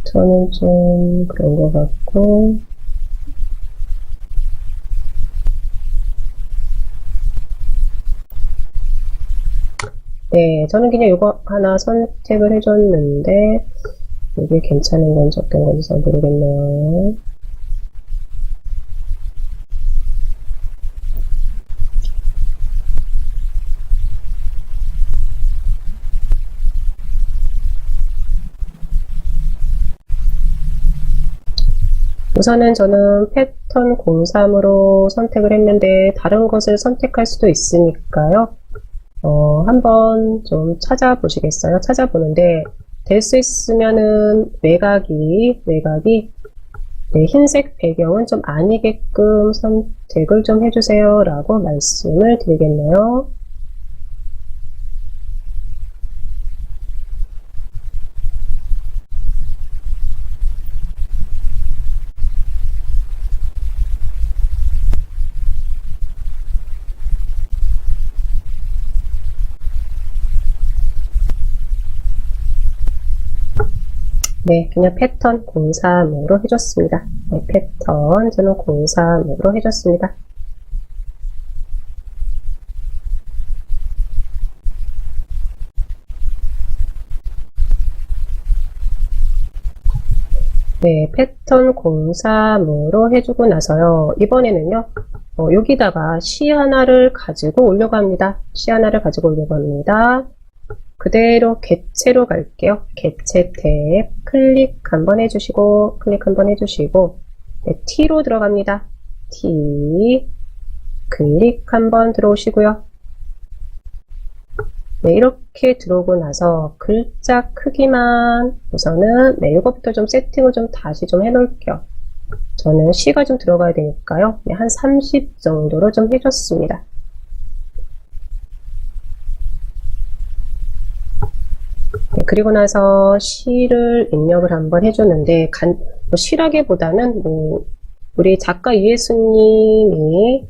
저는 좀 그런 것 같고 네, 저는 그냥 이거 하나 선택을 해줬는데 이게 괜찮은 건지 어떤 건지 잘 모르겠네요. 우선은 저는 패턴 03으로 선택을 했는데 다른 것을 선택할 수도 있으니까요. 한번 좀 찾아보시겠어요? 찾아보는데 될 수 있으면은 외곽이 네, 흰색 배경은 좀 아니게끔 선택을 좀 해주세요 라고 말씀을 드리겠네요. 네, 그냥 패턴 03으로 해줬습니다. 네, 패턴 저는 03으로 해줬습니다. 네, 패턴 03으로 해주고 나서요. 이번에는요, 여기다가 시 하나를 가지고 오려고 합니다. 시 하나를 가지고 오려고 합니다. 그대로 객체로 갈게요. 객체 탭 클릭 한번 해주시고 네, T로 들어갑니다. T 클릭 한번 들어오시고요. 네, 이렇게 들어오고 나서 글자 크기만 우선은 네, 이것부터 좀 세팅을 좀 다시 좀 해놓을게요. 저는 C가 좀 들어가야 되니까요. 네, 한 30 정도로 좀 해줬습니다. 네, 그리고 나서 시를 입력을 한번 해줬는데 시라기보다는 우리 작가 이예수님이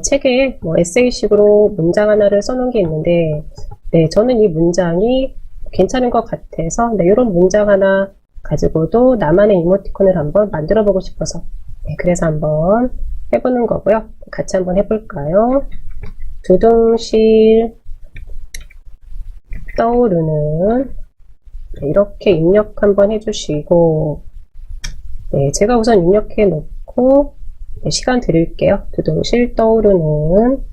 책에 에세이식으로 문장 하나를 써놓은 게 있는데 네, 저는 이 문장이 괜찮은 것 같아서 네, 이런 문장 하나 가지고도 나만의 이모티콘을 한번 만들어 보고 싶어서 네, 그래서 한번 해보는 거고요. 같이 한번 해볼까요? 두둥실 떠오르는 네, 이렇게 입력 한번 해주시고 네, 제가 우선 입력해 놓고 네, 시간 드릴게요. 두둥실 떠오르는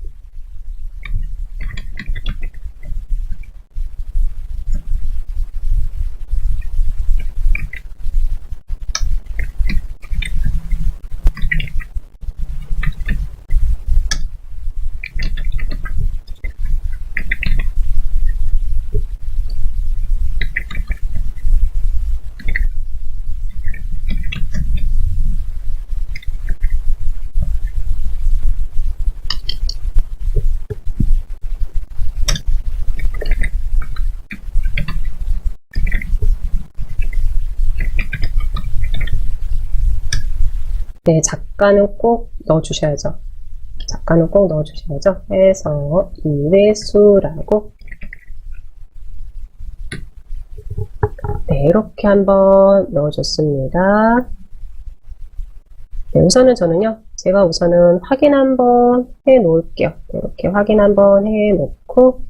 네, 작가는 꼭 넣어주셔야죠. 작가는 꼭 넣어주셔야죠. 해서 이회수라고. 네, 이렇게 한번 넣어줬습니다. 네, 우선은 저는요, 제가 우선은 확인 한번 해 놓을게요. 이렇게 확인 한번 해 놓고,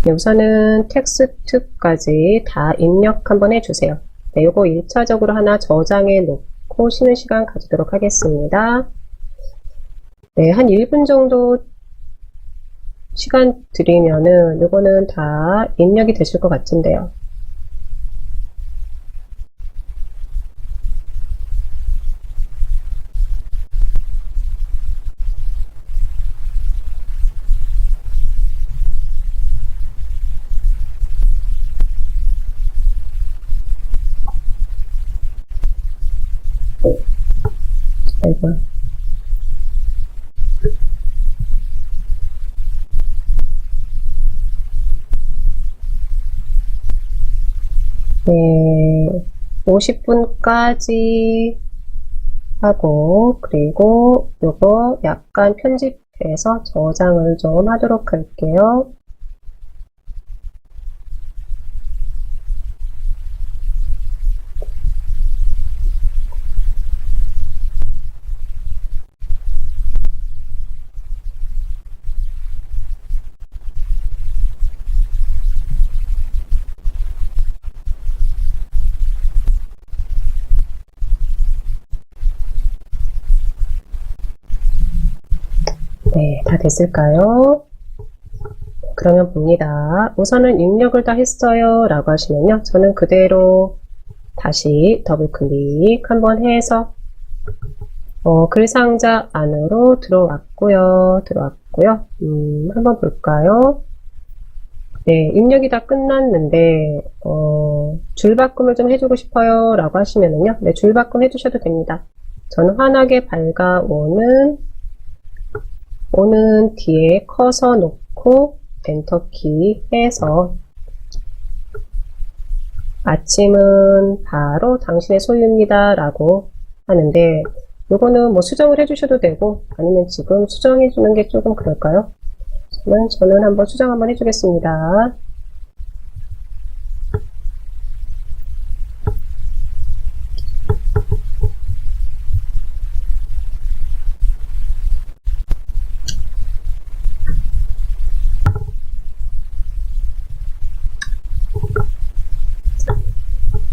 네, 우선은 텍스트까지 다 입력 한번 해주세요. 네, 요거 1차적으로 하나 저장해 놓고 쉬는 시간 가지도록 하겠습니다. 네, 한 1분 정도 시간 드리면은 요거는 다 입력이 되실 것 같은데요. 아이고. 네, 50분까지 하고, 그리고 요거 약간 편집해서 저장을 좀 하도록 할게요. 네, 다 됐을까요? 그러면 봅니다. 우선은 입력을 다 했어요 라고 하시면요, 저는 그대로 다시 더블 클릭 한번 해서 글 상자 안으로 들어왔고요. 한번 볼까요? 네, 입력이 다 끝났는데 줄바꿈을 좀 해주고 싶어요 라고 하시면은요, 네, 줄바꿈 해주셔도 됩니다. 저는 환하게 밝아오는 뒤에 커서 놓고 엔터키 해서 아침은 바로 당신의 소유입니다 라고 하는데, 요거는 뭐 수정을 해주셔도 되고 아니면 지금 수정해 주는 게 조금 그럴까요? 저는 한번 수정 한번 해주겠습니다.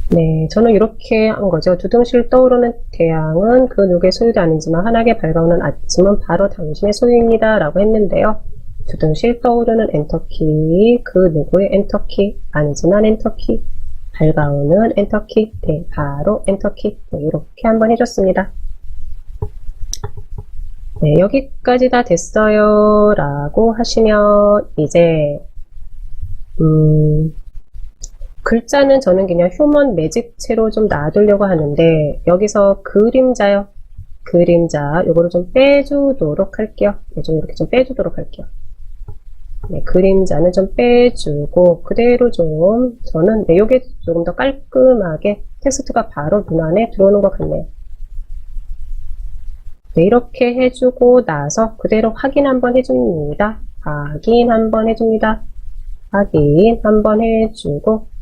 네, 저는 이렇게 한 거죠. 두둥실 떠오르는 태양은 그 누구의 소유도 아니지만 환하게 밝아오는 아침은 바로 당신의 소유입니다 라고 했는데요. 두둥실 떠오르는 엔터키, 그 누구의 엔터키, 아니지만 엔터키, 밝아오는 엔터키, 네, 바로 엔터키, 네, 이렇게 한번 해줬습니다. 네, 여기까지 다 됐어요 라고 하시면 이제 글자는 저는 그냥 휴먼 매직체로 좀 놔두려고 하는데, 여기서 그림자요. 그림자, 요거를 좀 빼주도록 할게요. 네, 좀 이렇게 좀 빼주도록 할게요. 네, 그림자는 좀 빼주고, 그대로 좀, 저는, 네, 요게 조금 더 깔끔하게 텍스트가 바로 눈안에 들어오는 것 같네요. 네, 이렇게 해주고 나서 그대로 확인 한번 해줍니다. 확인 한번 해줍니다. 확인 한번 해주고,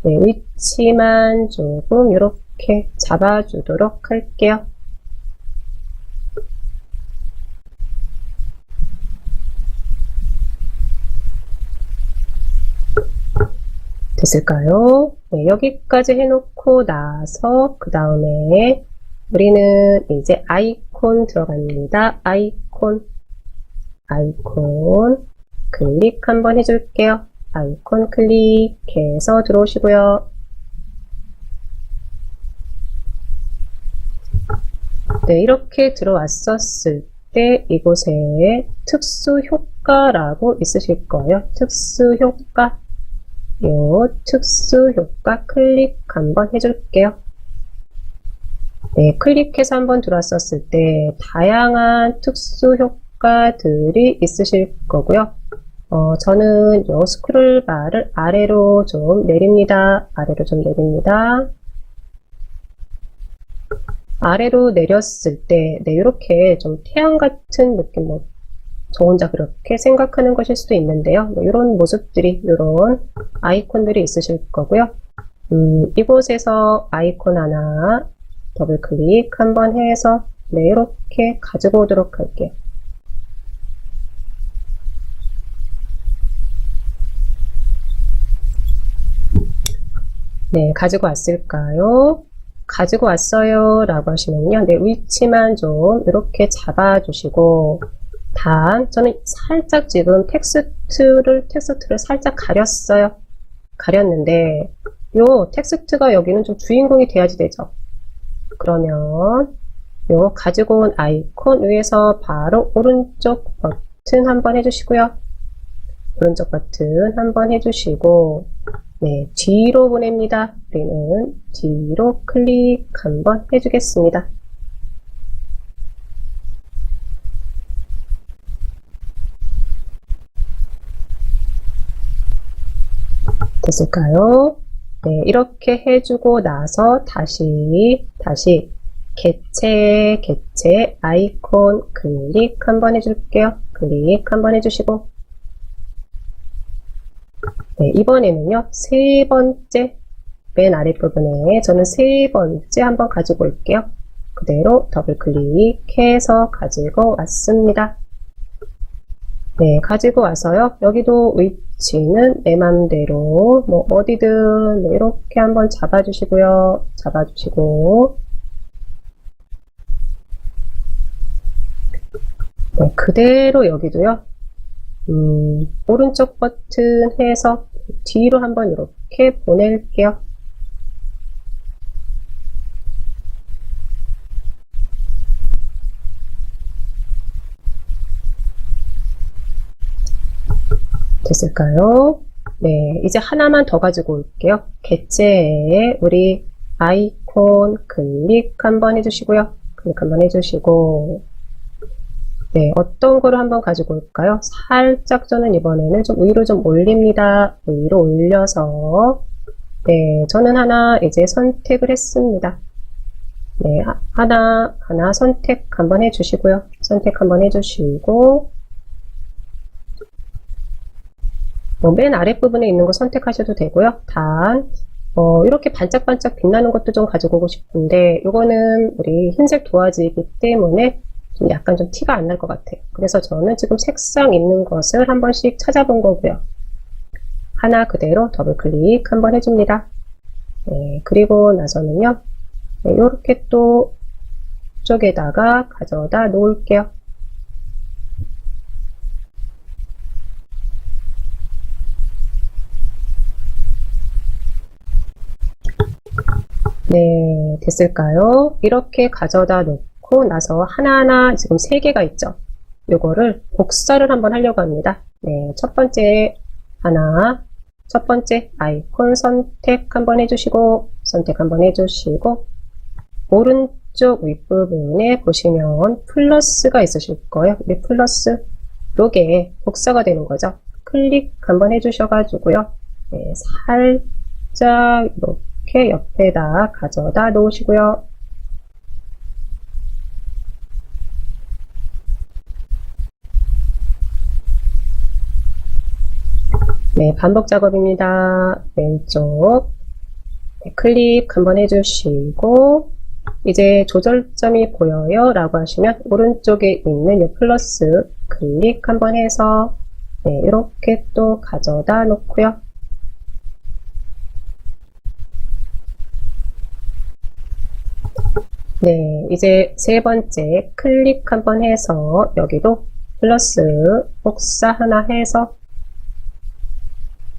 네, 위치만 조금 이렇게 잡아주도록 할게요. 됐을까요? 네, 여기까지 해놓고 나서 그 다음에 우리는 이제 아이콘 들어갑니다. 아이콘 클릭 한번 해줄게요. 아이콘 클릭해서 들어오시고요. 네, 이렇게 들어왔었을 때 이곳에 특수 효과라고 있으실 거예요. 특수 효과. 요 특수 효과 클릭 한번 해줄게요. 네, 클릭해서 한번 들어왔었을 때 다양한 특수 효과들이 있으실 거고요. 저는 요 스크롤 바를 아래로 좀 내립니다. 아래로 좀 내립니다. 아래로 내렸을 때, 네, 이렇게 좀 태양 같은 느낌, 저 혼자 그렇게 생각하는 것일 수도 있는데요. 이런 모습들이, 이런 아이콘들이 있으실 거고요. 이곳에서 아이콘 하나 더블 클릭 한번 해서, 네, 이렇게 가지고 오도록 할게요. 네, 가지고 왔을까요? 가지고 왔어요 라고 하시면요. 네, 위치만 좀 이렇게 잡아주시고, 저는 살짝 지금 텍스트를 살짝 가렸어요. 가렸는데, 요 텍스트가 여기는 좀 주인공이 돼야지 되죠. 그러면, 요 가지고 온 아이콘 위에서 바로 오른쪽 버튼 한번 해주시고요. 오른쪽 버튼 한번 해주시고, 네, 뒤로 보냅니다. 우리는 뒤로 클릭 한번 해주겠습니다. 됐을까요? 네, 이렇게 해주고 나서 다시 개체 아이콘 클릭 한번 해줄게요. 클릭 한번 해주시고, 네, 이번에는요, 세 번째, 맨 아랫부분에 저는 세 번째 한번 가지고 올게요. 그대로 더블 클릭해서 가지고 왔습니다. 네, 가지고 와서요, 여기도 위치는 내 맘대로, 어디든 이렇게 한번 잡아주시고요. 잡아주시고, 네, 그대로 여기도요, 오른쪽 버튼 해서 뒤로 한번 이렇게 보낼게요. 됐을까요? 네, 이제 하나만 더 가지고 올게요. 개체에 우리 아이콘 클릭 한번 해주시고요. 클릭 한번 해주시고, 네, 어떤 거를 한번 가지고 올까요? 살짝 저는 이번에는 좀 위로 좀 올립니다. 위로 올려서, 네, 저는 하나 이제 선택을 했습니다. 네, 하나 선택 한번 해주시고요. 선택 한번 해주시고, 맨 아랫부분에 있는 거 선택하셔도 되고요. 이렇게 반짝반짝 빛나는 것도 좀 가지고 오고 싶은데, 이거는 우리 흰색 도화지이기 때문에 좀 약간 좀 티가 안 날 것 같아요. 그래서 저는 지금 색상 있는 것을 한 번씩 찾아본 거고요. 하나 그대로 더블 클릭 한번 해줍니다. 네, 그리고 나서는요, 네, 이렇게 또 쪽에다가 가져다 놓을게요. 네, 됐을까요? 이렇게 가져다 놓고 나서 하나하나 지금 3개가 있죠? 요거를 복사를 한번 하려고 합니다. 네, 첫 번째 아이콘 선택 한번 해주시고, 선택 한번 해주시고, 오른쪽 윗부분에 보시면 플러스가 있으실 거예요. 이 플러스, 요게 복사가 되는 거죠. 클릭 한번 해주셔가지고요. 네, 살짝 이렇게 옆에다 가져다 놓으시고요. 네, 반복 작업입니다. 왼쪽 네, 클릭 한번 해주시고, 이제 조절점이 보여요 라고 하시면 오른쪽에 있는 이 플러스 클릭 한번 해서 네, 이렇게 또 가져다 놓고요. 네, 이제 세 번째 클릭 한번 해서 여기도 플러스 복사 하나 해서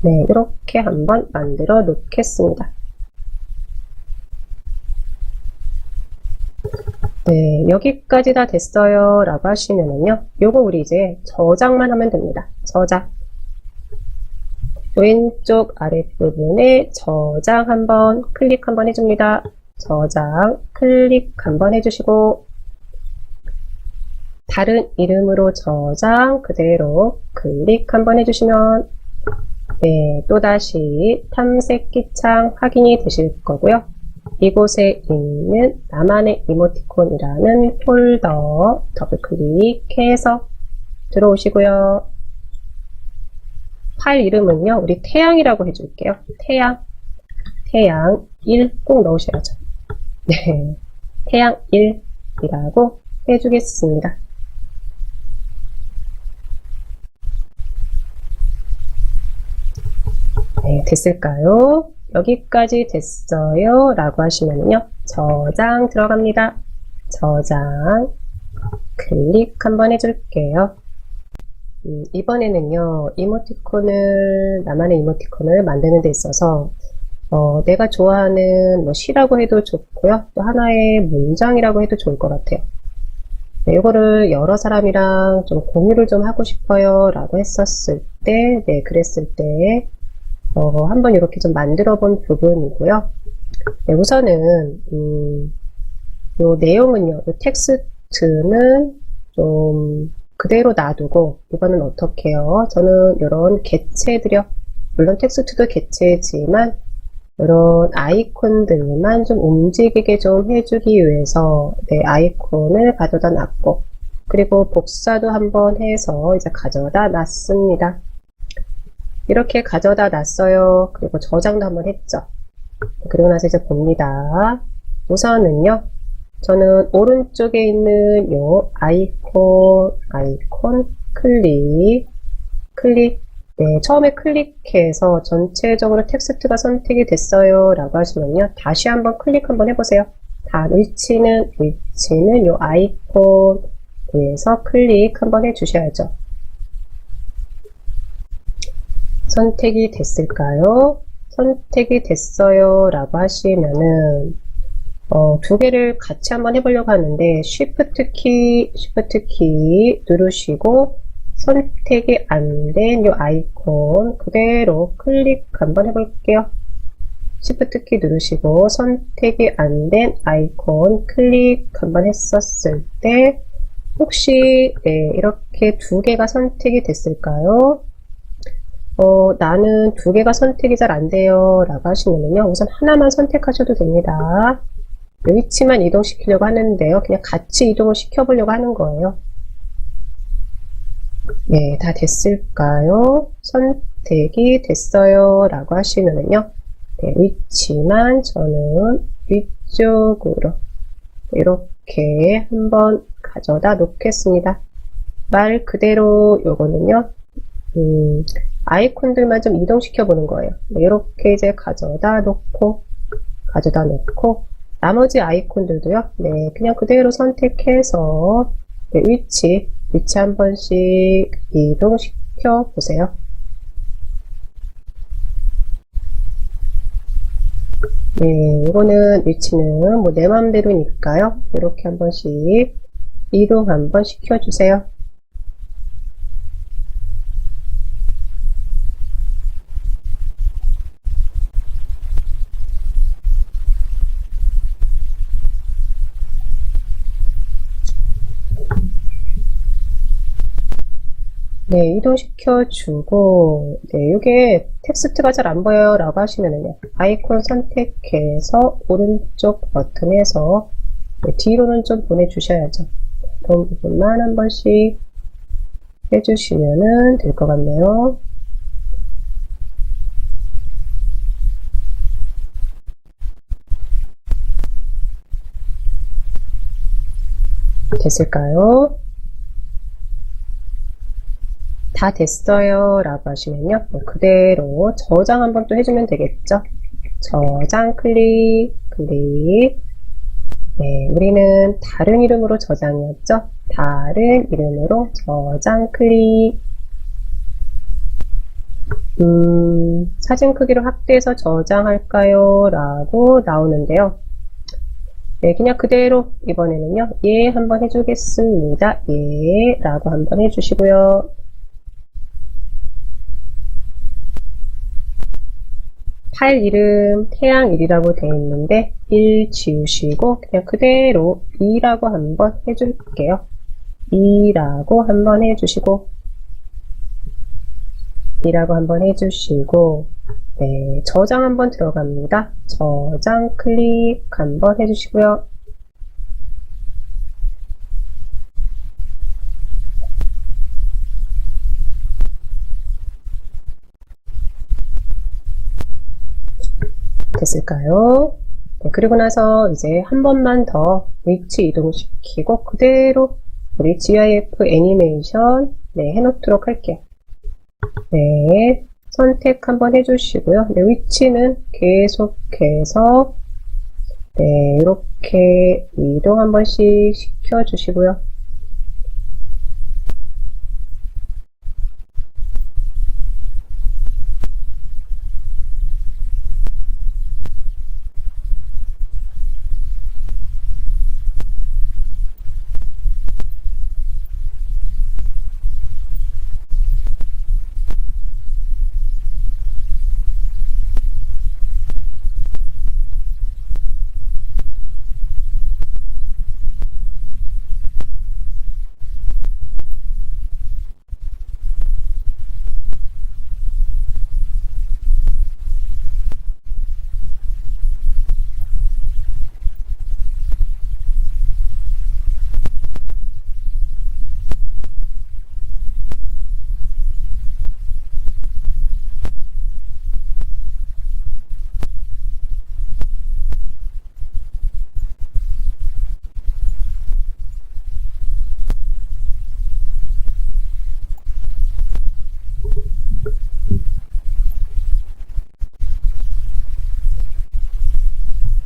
네, 이렇게 한번 만들어 놓겠습니다. 네, 여기까지 다 됐어요 라고 하시면은요, 요거 우리 이제 저장만 하면 됩니다. 저장. 왼쪽 아랫부분에 저장 한번 클릭 한번 해줍니다. 저장 클릭 한번 해주시고, 다른 이름으로 저장 그대로 클릭 한번 해주시면, 네, 또다시 탐색기 창 확인이 되실 거고요. 이곳에 있는 나만의 이모티콘이라는 폴더 더블 클릭해서 들어오시고요. 파일 이름은요, 우리 태양이라고 해줄게요. 태양 1 꼭 넣으셔야죠. 네, 태양 1이라고 해주겠습니다. 네, 됐을까요? 여기까지 됐어요 라고 하시면요, 저장 들어갑니다. 저장 클릭 한번 해줄게요. 이번에는요, 나만의 이모티콘을 만드는 데 있어서 내가 좋아하는 뭐 시라고 해도 좋고요, 또 하나의 문장이라고 해도 좋을 것 같아요. 네, 이거를 여러 사람이랑 좀 공유를 좀 하고 싶어요 라고 했었을 때, 네, 그랬을 때 한번 이렇게 좀 만들어 본 부분이고요. 네, 우선은 요 내용은요, 요 텍스트는 좀 그대로 놔두고, 이거는 어떻게 해요? 저는 이런 개체들이요, 물론 텍스트도 개체지만 이런 아이콘들만 좀 움직이게 좀 해주기 위해서, 네, 아이콘을 가져다 놨고, 그리고 복사도 한번 해서 이제 가져다 놨습니다. 이렇게 가져다 놨어요. 그리고 저장도 한번 했죠. 그리고 나서 이제 봅니다. 우선은요, 저는 오른쪽에 있는 요 아이콘 클릭, 네, 처음에 클릭해서 전체적으로 텍스트가 선택이 됐어요 라고 하시면요, 다시 한번 클릭 한번 해보세요. 위치는 요 아이콘 위에서 클릭 한번 해주셔야죠. 선택이 됐을까요? 선택이 됐어요 라고 하시면은 두 개를 같이 한번 해보려고 하는데, Shift 키 누르시고 선택이 안 된 이 아이콘 그대로 클릭 한번 해볼게요. Shift 키 누르시고 선택이 안 된 아이콘 클릭 한번 했었을 때, 혹시 네, 이렇게 두 개가 선택이 됐을까요? 나는 두 개가 선택이 잘 안 돼요 라고 하시면요, 우선 하나만 선택하셔도 됩니다. 위치만 이동시키려고 하는데요, 그냥 같이 이동을 시켜보려고 하는 거예요. 네, 다 됐을까요? 선택이 됐어요 라고 하시면요, 네, 위치만 저는 위쪽으로 이렇게 한번 가져다 놓겠습니다. 말 그대로 요거는요, 아이콘들만 좀 이동시켜 보는 거예요. 네, 이렇게 이제 가져다 놓고 나머지 아이콘들도요, 네, 그냥 그대로 선택해서 네, 위치 한 번씩 이동시켜 보세요. 네, 이거는 위치는 뭐 내 맘대로니까요, 이렇게 한 번씩 이동 한번 시켜주세요. 네, 이동시켜주고, 네, 이게 텍스트가 잘 안 보여요 라고 하시면은요, 아이콘 선택해서 오른쪽 버튼에서 네, 뒤로는 좀 보내주셔야죠. 그런 부분만 한 번씩 해주시면은 될 것 같네요. 됐을까요? 다 됐어요 라고 하시면요, 그대로 저장 한번 또 해주면 되겠죠. 저장 클릭. 네, 우리는 다른 이름으로 저장이었죠. 다른 이름으로 저장 클릭. 사진 크기를 확대해서 저장할까요 라고 나오는데요, 네, 그냥 그대로 이번에는요, 예 한번 해주겠습니다. 예 라고 한번 해주시고요. 파일 이름 태양일이라고 되어 있는데 1 지우시고 그냥 그대로 2라고 한번 해줄게요. 2라고 한번 해주시고 2라고 한번 해주시고 네, 저장 한번 들어갑니다. 저장 클릭 한번 해주시고요. 됐을까요? 네, 그리고 나서 이제 한 번만 더 위치 이동시키고 그대로 우리 GIF 애니메이션 네, 해놓도록 할게요. 네, 선택 한번 해주시고요. 네, 위치는 계속해서 네, 이렇게 이동 한 번씩 시켜주시고요.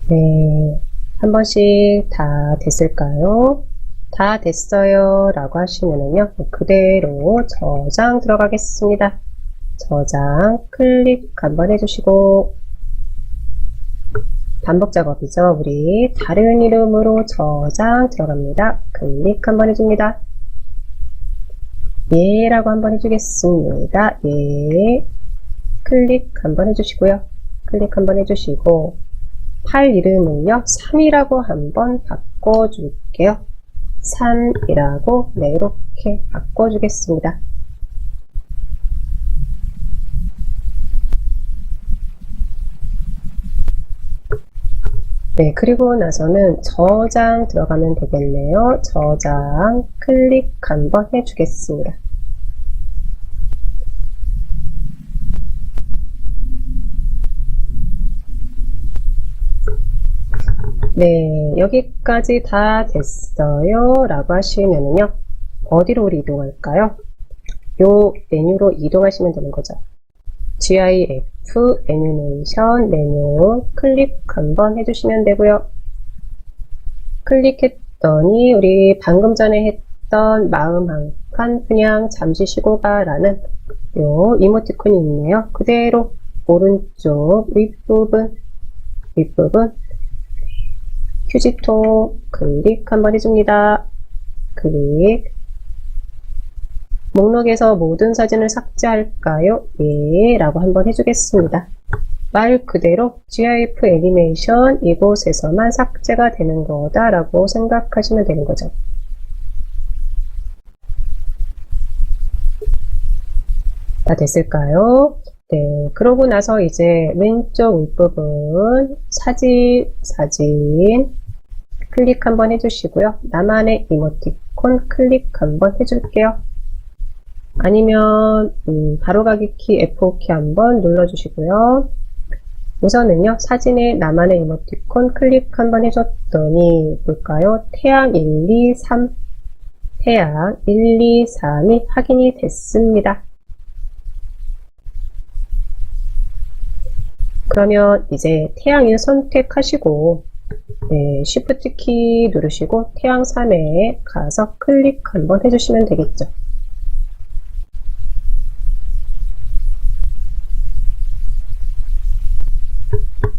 네, 한 번씩 다 됐을까요? 다 됐어요 라고 하시면은요 그대로 저장 들어가겠습니다. 저장 클릭 한번 해주시고 반복 작업이죠. 우리 다른 이름으로 저장 들어갑니다. 클릭 한번 해줍니다. 예 라고 한번 해주겠습니다. 예 클릭 한번 해주시고요. 클릭 한번 해주시고 파일 이름은요 3이라고 한번 바꿔줄게요. 3이라고 네, 이렇게 바꿔주겠습니다. 네, 그리고 나서는 저장 들어가면 되겠네요. 저장 클릭 한번 해주겠습니다. 네, 여기까지 다 됐어요 라고 하시면은요 어디로 우리 이동할까요? 요 메뉴로 이동하시면 되는 거죠. GIF 애니메이션 메뉴 클릭 한번 해주시면 되고요. 클릭했더니 우리 방금 전에 했던 마음 한 칸 그냥 잠시 쉬고 가라는 요 이모티콘이 있네요. 그대로 오른쪽 윗부분 휴지통 클릭 한번 해줍니다. 클릭. 목록에서 모든 사진을 삭제할까요? 예 라고 한번 해주겠습니다. 말 그대로 GIF 애니메이션 이곳에서만 삭제가 되는 거다 라고 생각하시면 되는 거죠. 다 됐을까요? 네, 그러고 나서 이제 왼쪽 윗부분 사진 클릭 한번 해주시고요. 나만의 이모티콘 클릭 한번 해줄게요. 아니면 바로가기 키 F5키 한번 눌러주시고요. 우선은요 사진에 나만의 이모티콘 클릭 한번 해줬더니 볼까요? 태양 1, 2, 3 태양 1, 2, 3이 확인이 됐습니다. 그러면 이제 태양 1 선택하시고 네, Shift 키 누르시고 태양 3에 가서 클릭 한번 해주시면 되겠죠.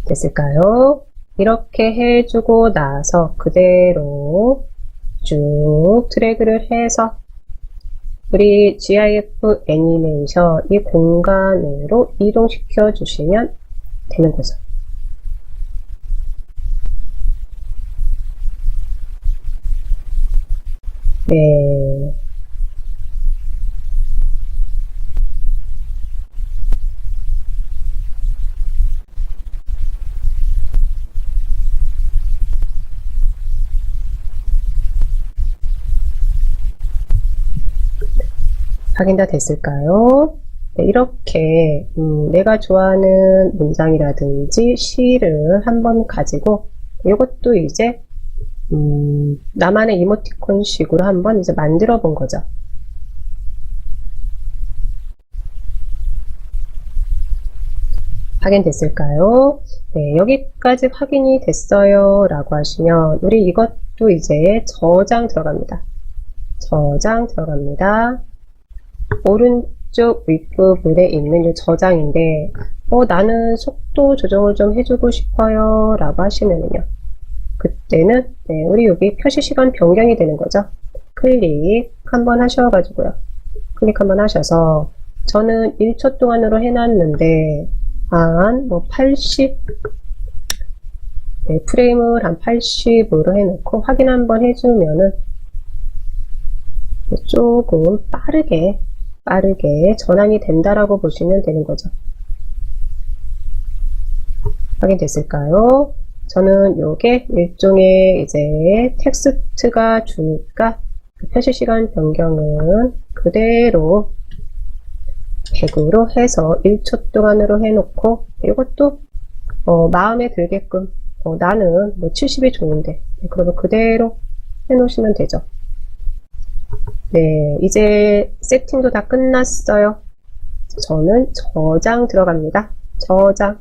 됐을까요? 이렇게 해주고 나서 그대로 쭉 드래그를 해서 우리 GIF 애니메이션 이 공간으로 이동시켜 주시면 되는 거죠. 네. 확인 다 됐을까요? 네, 이렇게 내가 좋아하는 문장이라든지 시를 한번 가지고 이것도 이제 나만의 이모티콘 식으로 한번 이제 만들어 본 거죠. 확인됐을까요? 네, 여기까지 확인이 됐어요 라고 하시면 우리 이것도 이제 저장 들어갑니다. 저장 들어갑니다. 오른쪽 윗부분에 있는 이 저장인데 나는 속도 조정을 좀 해주고 싶어요 라고 하시면은요, 그때는 네, 우리 여기 표시시간 변경이 되는 거죠. 클릭 한번 하셔가지고요, 클릭 한번 하셔서 저는 1초 동안으로 해놨는데 한 뭐 80, 네, 프레임을 한 80으로 해놓고 확인 한번 해주면은 조금 빠르게 전환이 된다라고 보시면 되는 거죠. 확인됐을까요? 저는 요게 일종의 이제 텍스트가 주니까 표시시간 변경은 그대로 100으로 해서 1초 동안으로 해놓고 이것도 마음에 들게끔 나는 뭐 70이 좋은데 그러면 그대로 해놓으시면 되죠. 네, 이제 세팅도 다 끝났어요. 저는 저장 들어갑니다. 저장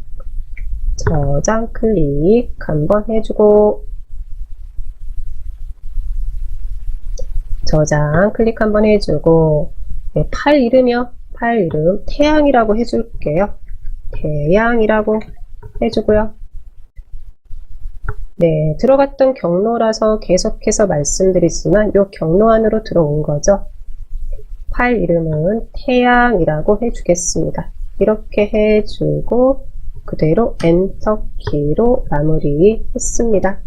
클릭 한번 해주고 저장 클릭 한번 해주고 네, 파일 이름이요. 파일 이름 태양이라고 해줄게요. 태양이라고 해주고요. 네, 들어갔던 경로라서 계속해서 말씀드리지만 이 경로 안으로 들어온 거죠. 파일 이름은 태양이라고 해주겠습니다. 이렇게 해주고 그대로 엔터 키로 마무리 했습니다.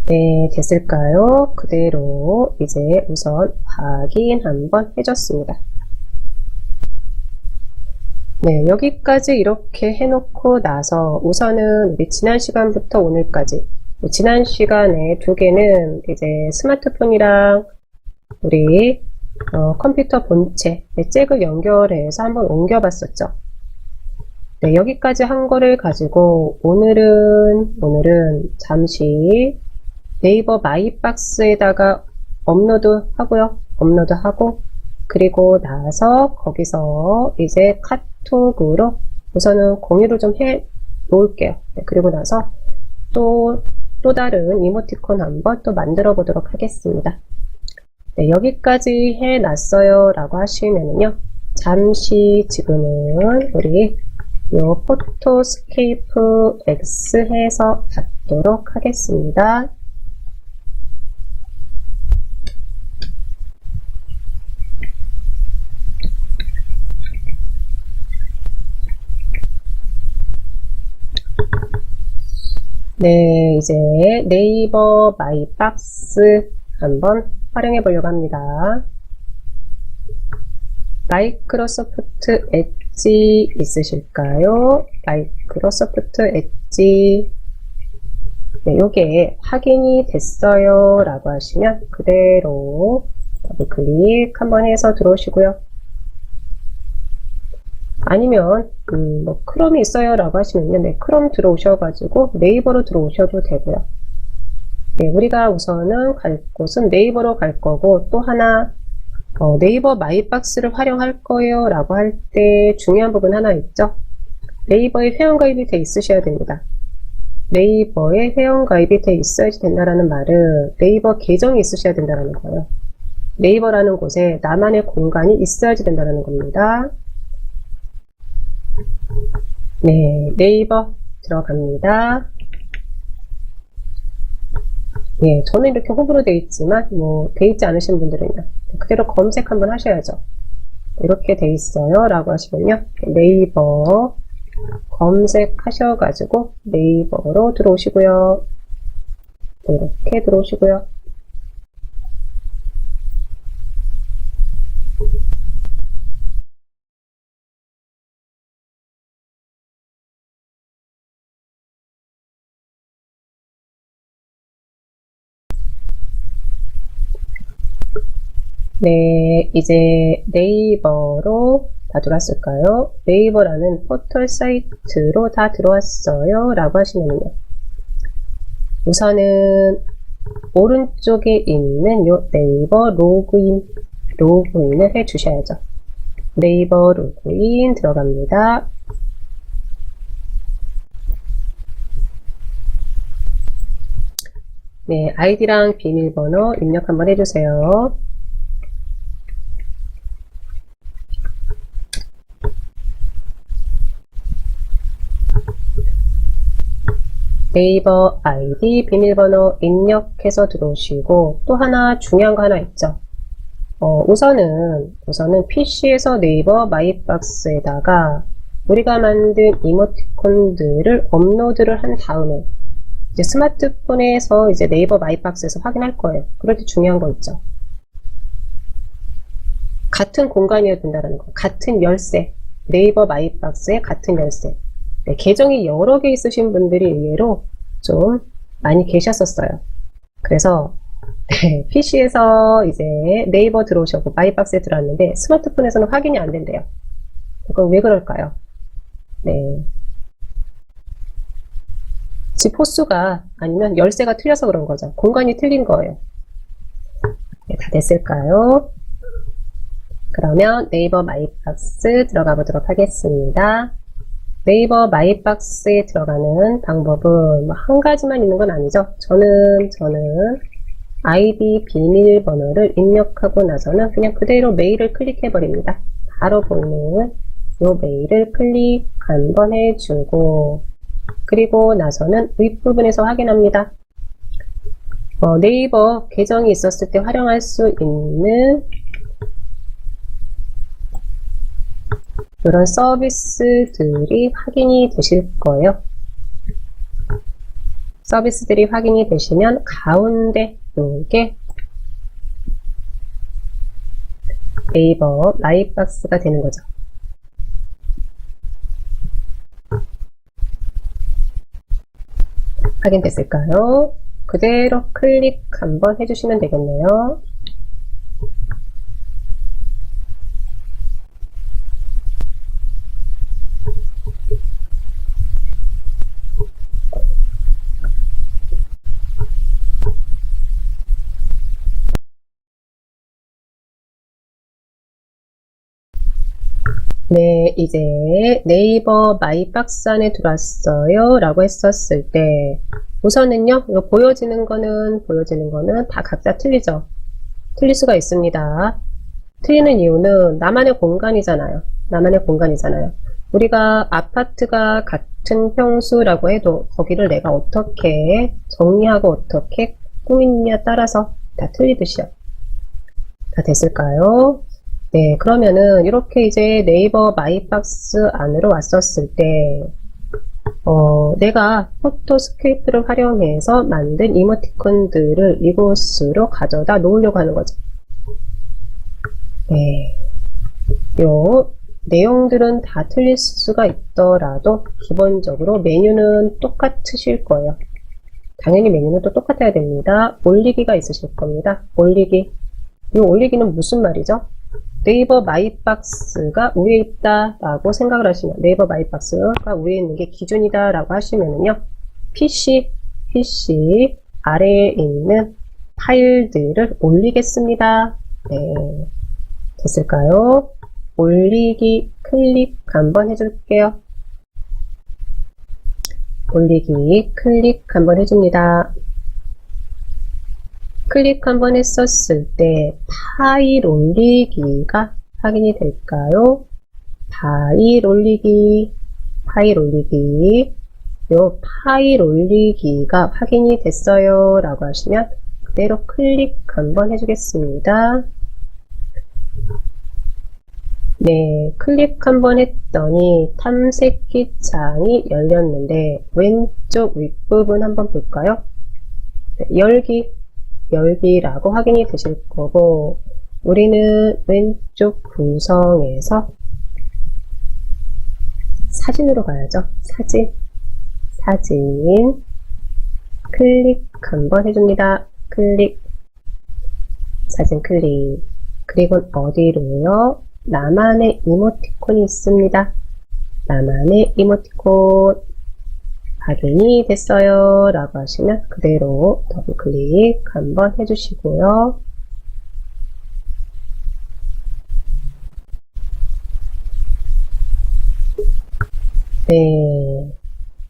네, 됐을까요? 그대로 이제 우선 확인 한번 해줬습니다. 네, 여기까지 이렇게 해놓고 나서 우선은 우리 지난 시간부터 오늘까지 지난 시간에 두 개는 이제 스마트폰이랑 우리 컴퓨터 본체 잭을 연결해서 한번 옮겨봤었죠. 네, 여기까지 한 거를 가지고 오늘은 잠시 네이버 마이박스에다가 업로드 하고 그리고 나서 거기서 이제 카톡으로 우선은 공유를 좀 해 놓을게요. 네, 그리고 나서 또 다른 이모티콘 한번 또 만들어 보도록 하겠습니다. 네, 여기까지 해 놨어요 라고 하시면은요, 잠시 지금은 우리 요 포토스케이프 X 해서 받도록 하겠습니다. 네, 이제 네이버 마이박스 한번 활용해 보려고 합니다. 마이크로소프트 엣지 있으실까요? 마이크로소프트 엣지. 네, 요게 확인이 됐어요 라고 하시면 그대로 더블 클릭 한번 해서 들어오시고요. 아니면 뭐 크롬이 있어요 라고 하시면요, 네, 크롬 들어오셔가지고 네이버로 들어오셔도 되고요. 네, 우리가 우선은 갈 곳은 네이버로 갈 거고, 또 하나 네이버 마이박스를 활용할 거예요 라고 할 때 중요한 부분 하나 있죠. 네이버에 회원가입이 돼 있으셔야 됩니다. 네이버에 회원가입이 돼 있어야지 된다라는 말은 네이버 계정이 있으셔야 된다는 거예요. 네이버라는 곳에 나만의 공간이 있어야지 된다는 겁니다. 네, 네이버 들어갑니다. 예, 저는 이렇게 호불호 돼 있지만 돼 있지 않으신 분들은요, 그대로 검색 한번 하셔야죠. 이렇게 돼 있어요 라고 하시면요, 네이버 검색하셔가지고 네이버로 들어오시고요. 이렇게 들어오시고요. 네, 이제 네이버로 다 들어왔을까요? 네이버라는 포털 사이트로 다 들어왔어요 라고 하시면요, 우선은 오른쪽에 있는 요 네이버 로그인을 해 주셔야죠. 네이버 로그인 들어갑니다. 네, 아이디랑 비밀번호 입력 한번 해주세요. 네이버 아이디, 비밀번호 입력해서 들어오시고, 또 하나 중요한 거 하나 있죠. 우선은 PC에서 네이버 마이박스에다가 우리가 만든 이모티콘들을 업로드를 한 다음에 이제 스마트폰에서 이제 네이버 마이박스에서 확인할 거예요. 그럴 때 중요한 거 있죠. 같은 공간이어야 된다는 거. 같은 열쇠. 네이버 마이박스에 같은 열쇠. 네, 계정이 여러 개 있으신 분들이 의외로 좀 많이 계셨었어요. 그래서 네, PC에서 이제 네이버 들어오셨고 마이박스에 들어왔는데 스마트폰에서는 확인이 안 된대요. 그건 왜 그럴까요? 네. 집 호수가 아니면 열쇠가 틀려서 그런 거죠. 공간이 틀린 거예요. 네, 다 됐을까요? 그러면 네이버 마이박스 들어가 보도록 하겠습니다. 네이버 마이박스에 들어가는 방법은 한 가지만 있는 건 아니죠. 저는 아이디 비밀번호를 입력하고 나서는 그냥 그대로 메일을 클릭해 버립니다. 바로 보이는 이 메일을 클릭 한번 해주고, 그리고 나서는 윗부분에서 확인합니다. 네이버 계정이 있었을 때 활용할 수 있는 이런 서비스들이 확인이 되실 거예요. 서비스들이 확인이 되시면 가운데 이게 네이버 마이박스가 되는 거죠. 확인됐을까요? 그대로 클릭 한번 해주시면 되겠네요. 네, 이제 네이버 마이박스 안에 들어왔어요 라고 했었을 때 우선은요, 이거 보여지는 거는 다 각자 틀리죠. 틀릴 수가 있습니다. 틀리는 이유는 나만의 공간이잖아요. 우리가 아파트가 같은 평수라고 해도 거기를 내가 어떻게 정리하고 어떻게 꾸미느냐에 따라서 다 틀리듯이요. 다 됐을까요? 네, 그러면은 이렇게 이제 네이버 마이박스 안으로 왔었을 때 내가 포토스케이프를 활용해서 만든 이모티콘들을 이곳으로 가져다 놓으려고 하는 거죠. 네, 요 내용들은 다 틀릴 수가 있더라도 기본적으로 메뉴는 똑같으실 거예요. 당연히 메뉴는 또 똑같아야 됩니다. 올리기가 있으실 겁니다. 올리기. 이 올리기는 무슨 말이죠? 네이버 마이박스가 위에 있다 라고 생각을 하시면, 네이버 마이박스가 위에 있는 게 기준이다 라고 하시면은요, PC 아래에 있는 파일들을 올리겠습니다. 네, 됐을까요? 올리기 클릭 한번 해줄게요. 올리기 클릭 한번 해줍니다. 클릭 한번 했었을 때 파일 올리기가 확인이 될까요? 파일 올리기, 요 파일 올리기가 확인이 됐어요 라고 하시면 그대로 클릭 한번 해주겠습니다. 네, 클릭 한번 했더니 탐색기 창이 열렸는데 왼쪽 윗부분 한번 볼까요? 네, 열기라고 확인이 되실 거고, 우리는 왼쪽 구성에서 사진으로 가야죠. 사진 클릭 한번 해줍니다. 사진 클릭. 그리고 어디로요? 나만의 이모티콘이 있습니다. 나만의 이모티콘 확인이 됐어요 라고 하시면 그대로 더블 클릭 한번 해주시고요. 네,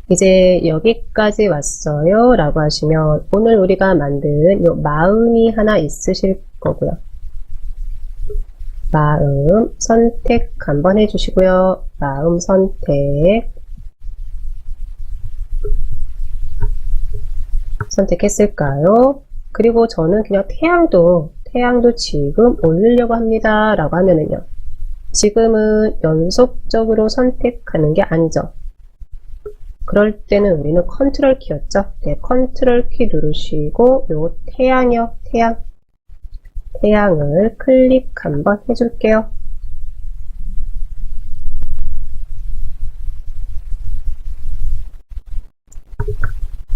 이제 여기까지 왔어요 라고 하시면 오늘 우리가 만든 요 마음이 하나 있으실 거고요. 마음 선택 한번 해주시고요. 마음 선택했을까요? 그리고 저는 그냥 태양도 지금 올리려고 합니다 라고 하면은요, 지금은 연속적으로 선택하는 게 아니죠. 그럴 때는 우리는 컨트롤 키였죠. 네, 컨트롤 키 누르시고 요 태양을 클릭 한번 해줄게요.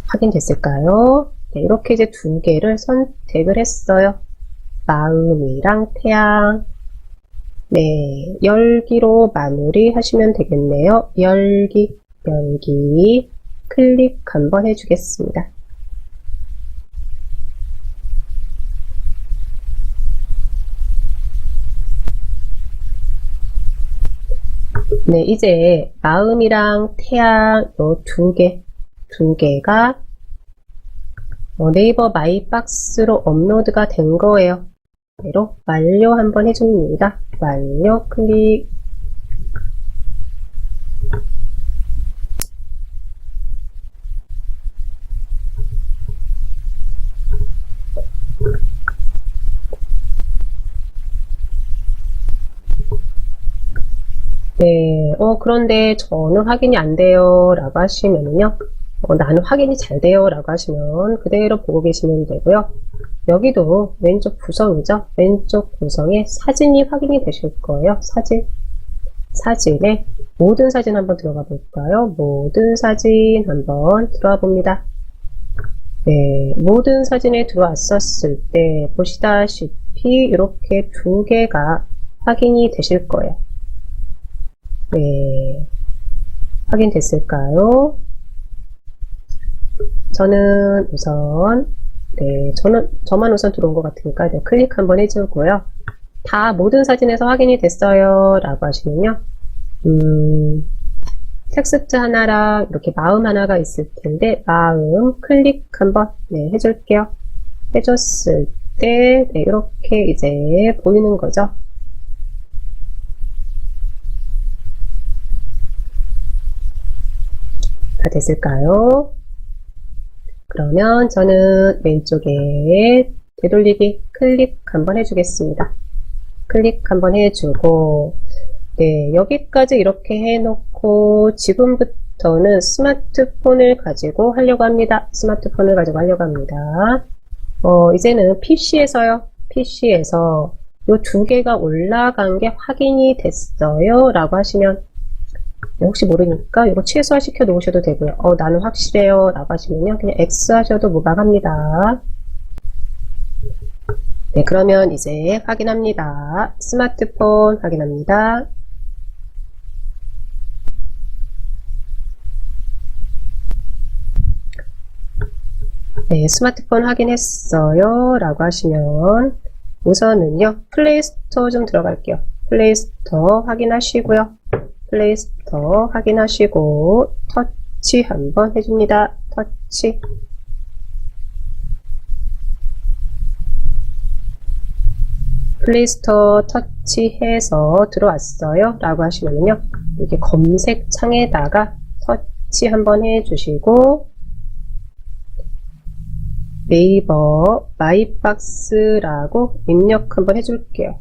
확인됐을까요? 네, 이렇게 이제 두 개를 선택을 했어요. 마음이랑 태양. 네, 열기로 마무리 하시면 되겠네요. 열기 클릭 한번 해주겠습니다. 네, 이제 마음이랑 태양 요 두 개가 네이버 마이박스로 업로드가 된 거예요. 그대로 완료 한번 해줍니다. 완료 클릭. 네, 그런데 저는 확인이 안 돼요 라고 하시면은요, 나는 확인이 잘 돼요 라고 하시면 그대로 보고 계시면 되고요. 여기도 왼쪽 구성이죠. 왼쪽 구성에 사진이 확인이 되실 거예요. 사진에 모든 사진 한번 들어가 볼까요? 모든 사진 한번 들어가 봅니다. 네, 모든 사진에 들어왔었을 때 보시다시피 이렇게 두 개가 확인이 되실 거예요. 네, 확인됐을까요? 저는 우선, 네, 저만 우선 들어온 것 같으니까, 네, 클릭 한번 해주고요. 다 모든 사진에서 확인이 됐어요 라고 하시면요, 텍스트 하나랑 이렇게 마음 하나가 있을 텐데, 마음 클릭 한번, 네, 해줄게요. 해줬을 때, 네, 이렇게 이제 보이는 거죠. 다 됐을까요? 그러면 저는 왼쪽에 되돌리기 클릭 한번 해주겠습니다. 클릭 한번 해주고, 네, 여기까지 이렇게 해놓고 지금부터는 스마트폰을 가지고 하려고 합니다. 이제는 PC에서 요 두 개가 올라간 게 확인이 됐어요 라고 하시면, 혹시 모르니까 이거 최소화 시켜 놓으셔도 되고요. 나는 확실해요 라고 하시면요, 그냥 X 하셔도 무방합니다. 네, 그러면 이제 확인합니다. 스마트폰 확인합니다. 네, 스마트폰 확인했어요 라고 하시면 우선은요, 플레이스토어 좀 들어갈게요. 플레이스토어 확인하시고요. 플레이스토어 확인하시고 터치 한번 해줍니다. 터치. 플레이스토어 터치해서 들어왔어요 라고 하시면요, 이렇게 검색 창에다가 터치 한번 해주시고 네이버 마이박스라고 입력 한번 해줄게요.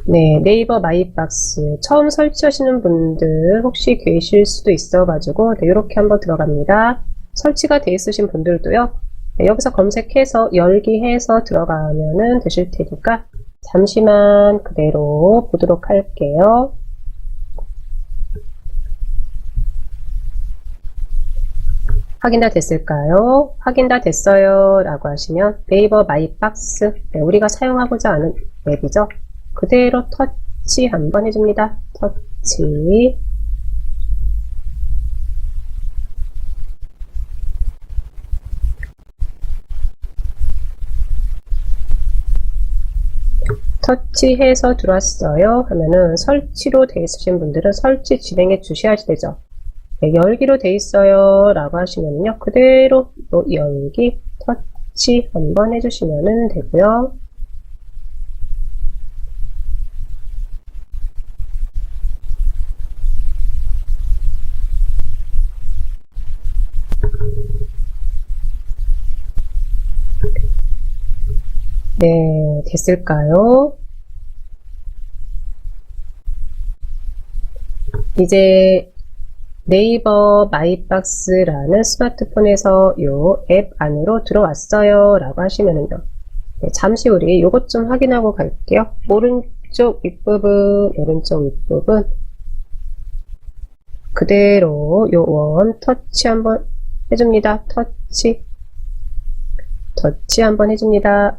네, 네이버 마이박스 처음 설치하시는 분들 혹시 계실 수도 있어가지고 네, 이렇게 한번 들어갑니다. 설치가 돼 있으신 분들도요, 네, 여기서 검색해서 열기 해서 들어가면은 되실 테니까 잠시만 그대로 보도록 할게요. 확인 다 됐을까요? 확인 다 됐어요 라고 하시면 네이버 마이박스, 네, 우리가 사용하고자 하는 앱이죠. 그대로 터치 한번 해줍니다. 터치. 터치해서 들어왔어요 하면은 설치로 되어 있으신 분들은 설치 진행해 주셔야 되죠. 네, 열기로 되어 있어요 라고 하시면요, 그대로 또 열기 터치 한번 해주시면 되고요. 네, 됐을까요? 이제 네이버 마이박스라는 스마트폰에서 요 앱 안으로 들어왔어요 라고 하시면은요, 네, 잠시 우리 요것 좀 확인하고 갈게요. 오른쪽 윗부분, 오른쪽 윗부분 그대로 요 원 터치 한번 해줍니다. 터치 한번 해줍니다.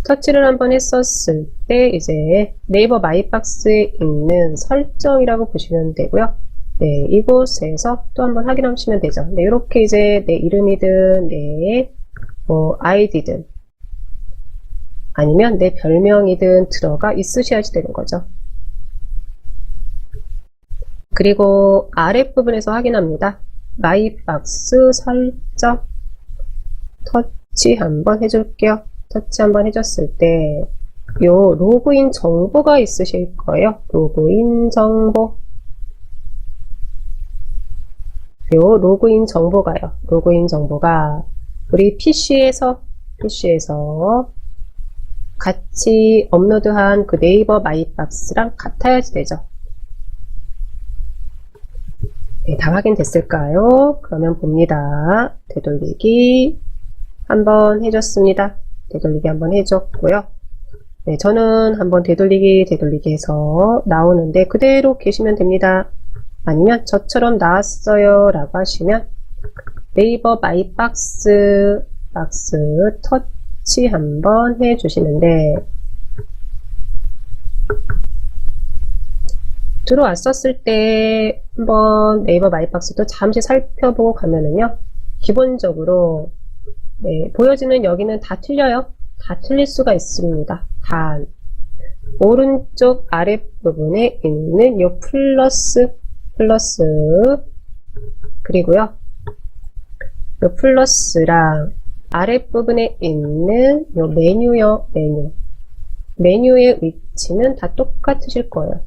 터치를 한번 했었을 때 이제 네이버 마이박스에 있는 설정이라고 보시면 되고요. 네, 이곳에서 또 한번 확인하시면 되죠. 네, 이렇게 이제 내 이름이든 내 아이디든 아니면 내 별명이든 들어가 있으셔야지 되는 거죠. 그리고 아랫부분에서 확인합니다. 마이박스 설정 터치 한번 해줄게요. 터치 한번 해줬을 때 요 로그인 정보가 있으실 거예요. 로그인 정보. 요 로그인 정보가요. 로그인 정보가 우리 PC에서 같이 업로드한 그 네이버 마이박스랑 같아야지 되죠. 네, 다 확인됐을까요? 그러면 봅니다. 되돌리기 한번 해줬습니다. 되돌리기 한번 해줬고요. 네, 저는 한번 되돌리기 해서 나오는데 그대로 계시면 됩니다. 아니면 저처럼 나왔어요 라고 하시면 네이버 마이박스 터치 한번 해주시는데, 들어왔었을 때 한번 네이버 마이박스도 잠시 살펴보고 가면은요, 기본적으로 네, 보여지는 여기는 다 틀려요. 다 틀릴 수가 있습니다. 단 오른쪽 아랫부분에 있는 요 플러스 그리고요, 요 플러스랑 아랫부분에 있는 요 메뉴요. 메뉴의 위치는 다 똑같으실 거예요.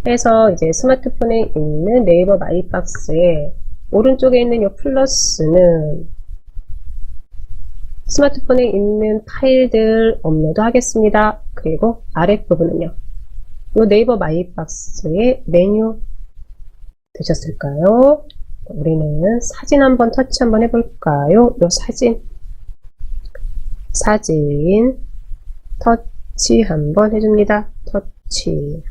그래서 이제 스마트폰에 있는 네이버 마이박스에 오른쪽에 있는 요 플러스는 스마트폰에 있는 파일들 업로드 하겠습니다. 그리고 아랫부분은요, 요 네이버 마이박스의 메뉴 되셨을까요? 우리는 사진 한번 터치 한번 해볼까요? 요 사진 터치 한번 해줍니다. 터치.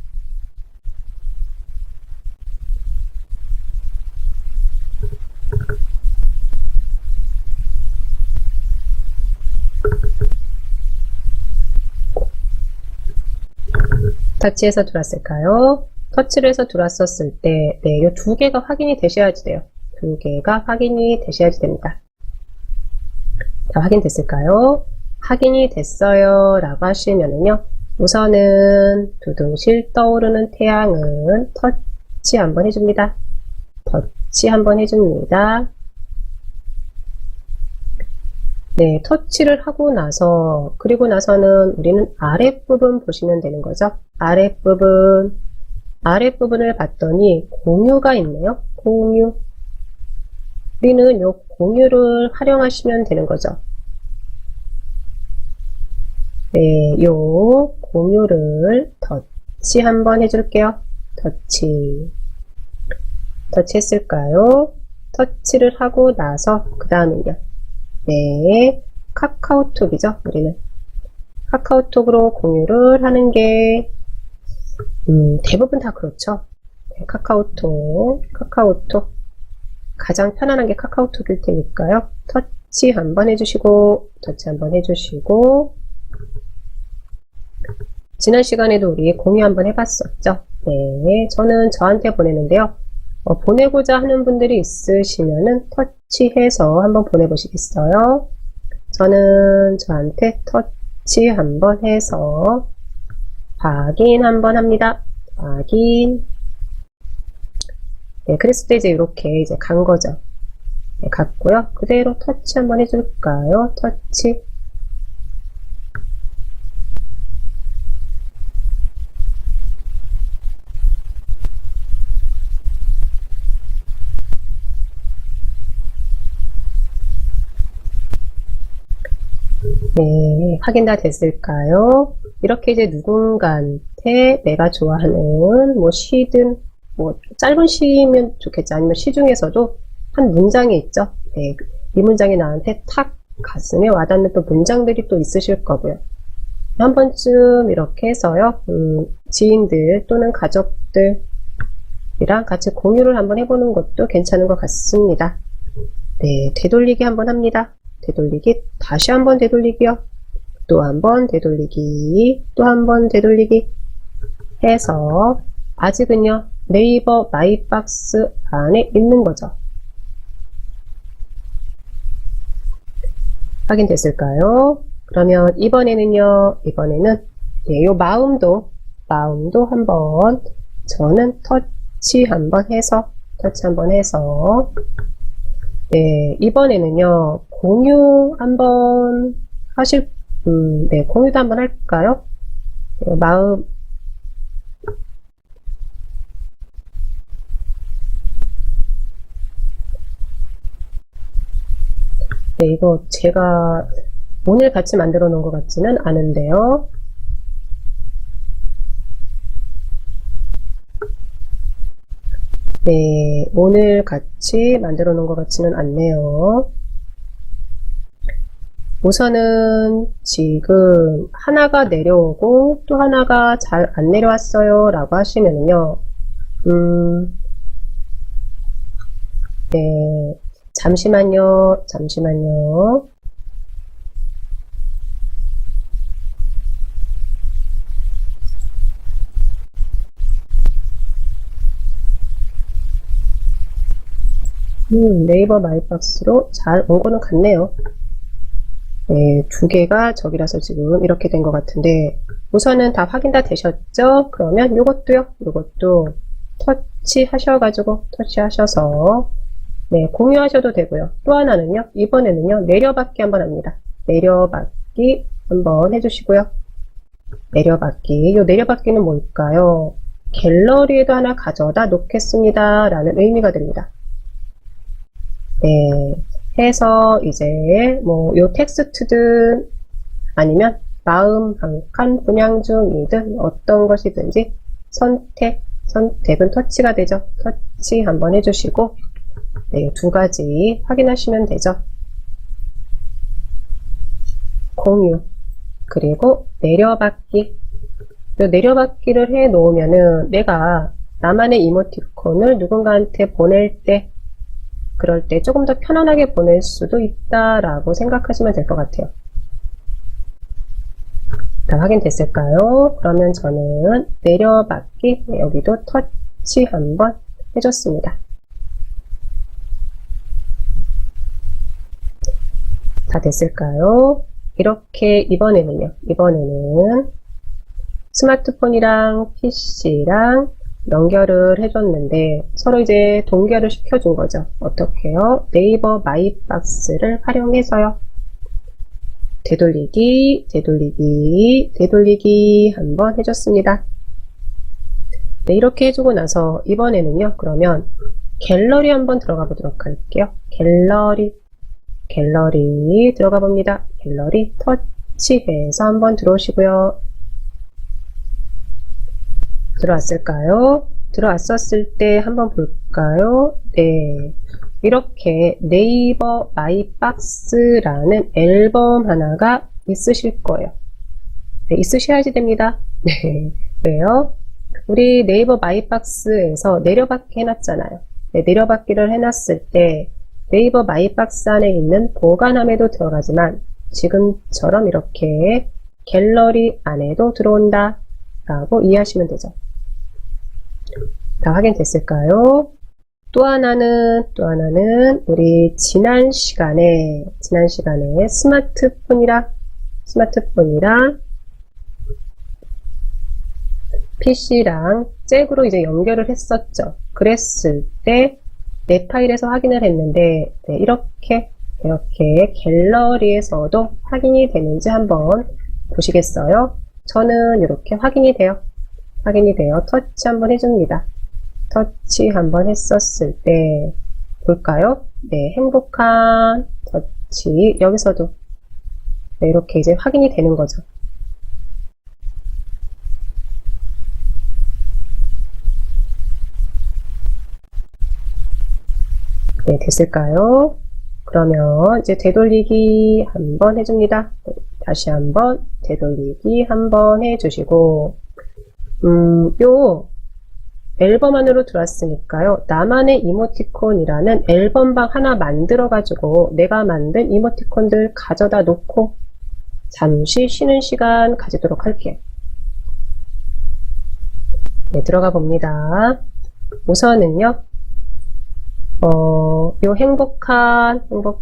터치해서 들어왔을까요? 터치를 해서 들어왔었을 때, 네, 이 두 개가 확인이 되셔야지 돼요. 두 개가 확인이 되셔야지 됩니다. 자, 확인됐을까요? 확인이 됐어요 라고 하시면은요, 우선은 두둥실 떠오르는 태양은 터치 한번 해줍니다. 터치 한번 해줍니다. 네, 터치를 하고 나서, 그리고 나서는 우리는 아랫부분 보시면 되는 거죠. 아랫부분을 봤더니 공유가 있네요. 공유. 우리는 요 공유를 활용하시면 되는 거죠. 네, 요 공유를 터치 한번 해줄게요. 터치 했을까요? 터치를 하고 나서 그 다음은요. 네, 카카오톡이죠. 우리는 카카오톡으로 공유를 하는 게 대부분 다 그렇죠. 네, 카카오톡 가장 편안한 게 카카오톡일 테니까요. 터치 한번 해주시고 지난 시간에도 우리 공유 한번 해봤었죠. 네, 저는 저한테 보내는데요. 보내고자 하는 분들이 있으시면은 터치해서 한번 보내보시겠어요? 저는 저한테 터치 한번 해서 확인 한번 합니다. 확인. 네, 그랬을 때 이제 이렇게 이제 간 거죠. 네, 갔고요. 그대로 터치 한번 해줄까요? 터치. 네, 확인 다 됐을까요? 이렇게 이제 누군가한테 내가 좋아하는 뭐 시든 뭐 짧은 시면 좋겠죠. 아니면 시 중에서도 한 문장이 있죠. 네, 이 문장이 나한테 탁 가슴에 와닿는 또 문장들이 또 있으실 거고요. 한 번쯤 이렇게 해서요. 지인들 또는 가족들이랑 같이 공유를 한번 해보는 것도 괜찮은 것 같습니다. 네, 되돌리기 한번 합니다. 되돌리기, 다시 한번 되돌리기요. 또 한번 되돌리기, 또 한번 되돌리기 해서 아직은요, 네이버 마이박스 안에 있는 거죠. 확인됐을까요? 그러면 이번에는 네, 요 마음도 한번 저는 터치 한번 해서 네, 이번에는요, 공유 한번 네, 공유도 한번 할까요? 네, 마음, 네, 이거 제가 오늘 같이 만들어 놓은 것 같지는 않은데요. 네, 오늘 같이 만들어 놓은 것 같지는 않네요. 우선은 지금 하나가 내려오고 또 하나가 잘 안 내려왔어요 라고 하시면요. 네, 잠시만요. 네이버 마이박스로 잘 온 거는 같네요. 네, 두 개가 저기라서 지금 이렇게 된 것 같은데, 우선은 다 확인 다 되셨죠? 그러면 요것도 터치 하셔서, 네, 공유하셔도 되고요. 또 하나는요, 이번에는요, 내려받기 한번 합니다. 내려받기 한번 해주시고요. 요 내려받기는 뭘까요? 갤러리에도 하나 가져다 놓겠습니다. 라는 의미가 됩니다. 네, 해서 이제 뭐 요 텍스트든 아니면 마음 한 칸 분양 중이든 어떤 것이든지 선택은 터치가 되죠. 터치 한번 해주시고 네, 두 가지 확인하시면 되죠. 공유 그리고 내려받기. 요 내려받기를 해 놓으면은 내가 나만의 이모티콘을 누군가한테 보낼 때 그럴 때 조금 더 편안하게 보낼 수도 있다라고 생각하시면 될 것 같아요. 다 확인됐을까요? 그러면 저는 내려받기, 여기도 터치 한번 해줬습니다. 다 됐을까요? 이렇게 이번에는 스마트폰이랑 PC랑 연결을 해줬는데 서로 이제 동결을 시켜준 거죠. 어떻게요? 네이버 마이박스를 활용해서요. 되돌리기, 되돌리기, 되돌리기 한번 해줬습니다. 네, 이렇게 해주고 나서 이번에는요. 그러면 갤러리 한번 들어가 보도록 할게요. 갤러리, 갤러리 들어가 봅니다. 갤러리 터치해서 한번 들어오시고요. 들어왔을까요? 들어왔었을 때 한번 볼까요? 네. 이렇게 네이버 마이박스라는 앨범 하나가 있으실 거예요. 네, 있으셔야지 됩니다. 네. 왜요? 우리 네이버 마이박스에서 내려받기 해놨잖아요. 네, 내려받기를 해놨을 때 네이버 마이박스 안에 있는 보관함에도 들어가지만 지금처럼 이렇게 갤러리 안에도 들어온다 라고 이해하시면 되죠. 다 확인됐을까요? 또 하나는 우리 지난 시간에 스마트폰이랑 PC랑 잭으로 이제 연결을 했었죠. 그랬을 때 내 파일에서 확인을 했는데 네, 이렇게 갤러리에서도 확인이 되는지 한번 보시겠어요? 저는 이렇게 확인이 돼요. 터치 한번 해줍니다. 터치 한번 했었을 때 볼까요? 네, 행복한 터치 여기서도 네, 이렇게 이제 확인이 되는 거죠. 네, 됐을까요? 그러면 이제 되돌리기 한번 해줍니다. 다시 한번 되돌리기 한번 해주시고 요 앨범 안으로 들어왔으니까요. 나만의 이모티콘이라는 앨범방 하나 만들어가지고 내가 만든 이모티콘들 가져다 놓고 잠시 쉬는 시간 가지도록 할게요. 네, 들어가 봅니다. 우선은요. 요 행복한 뭐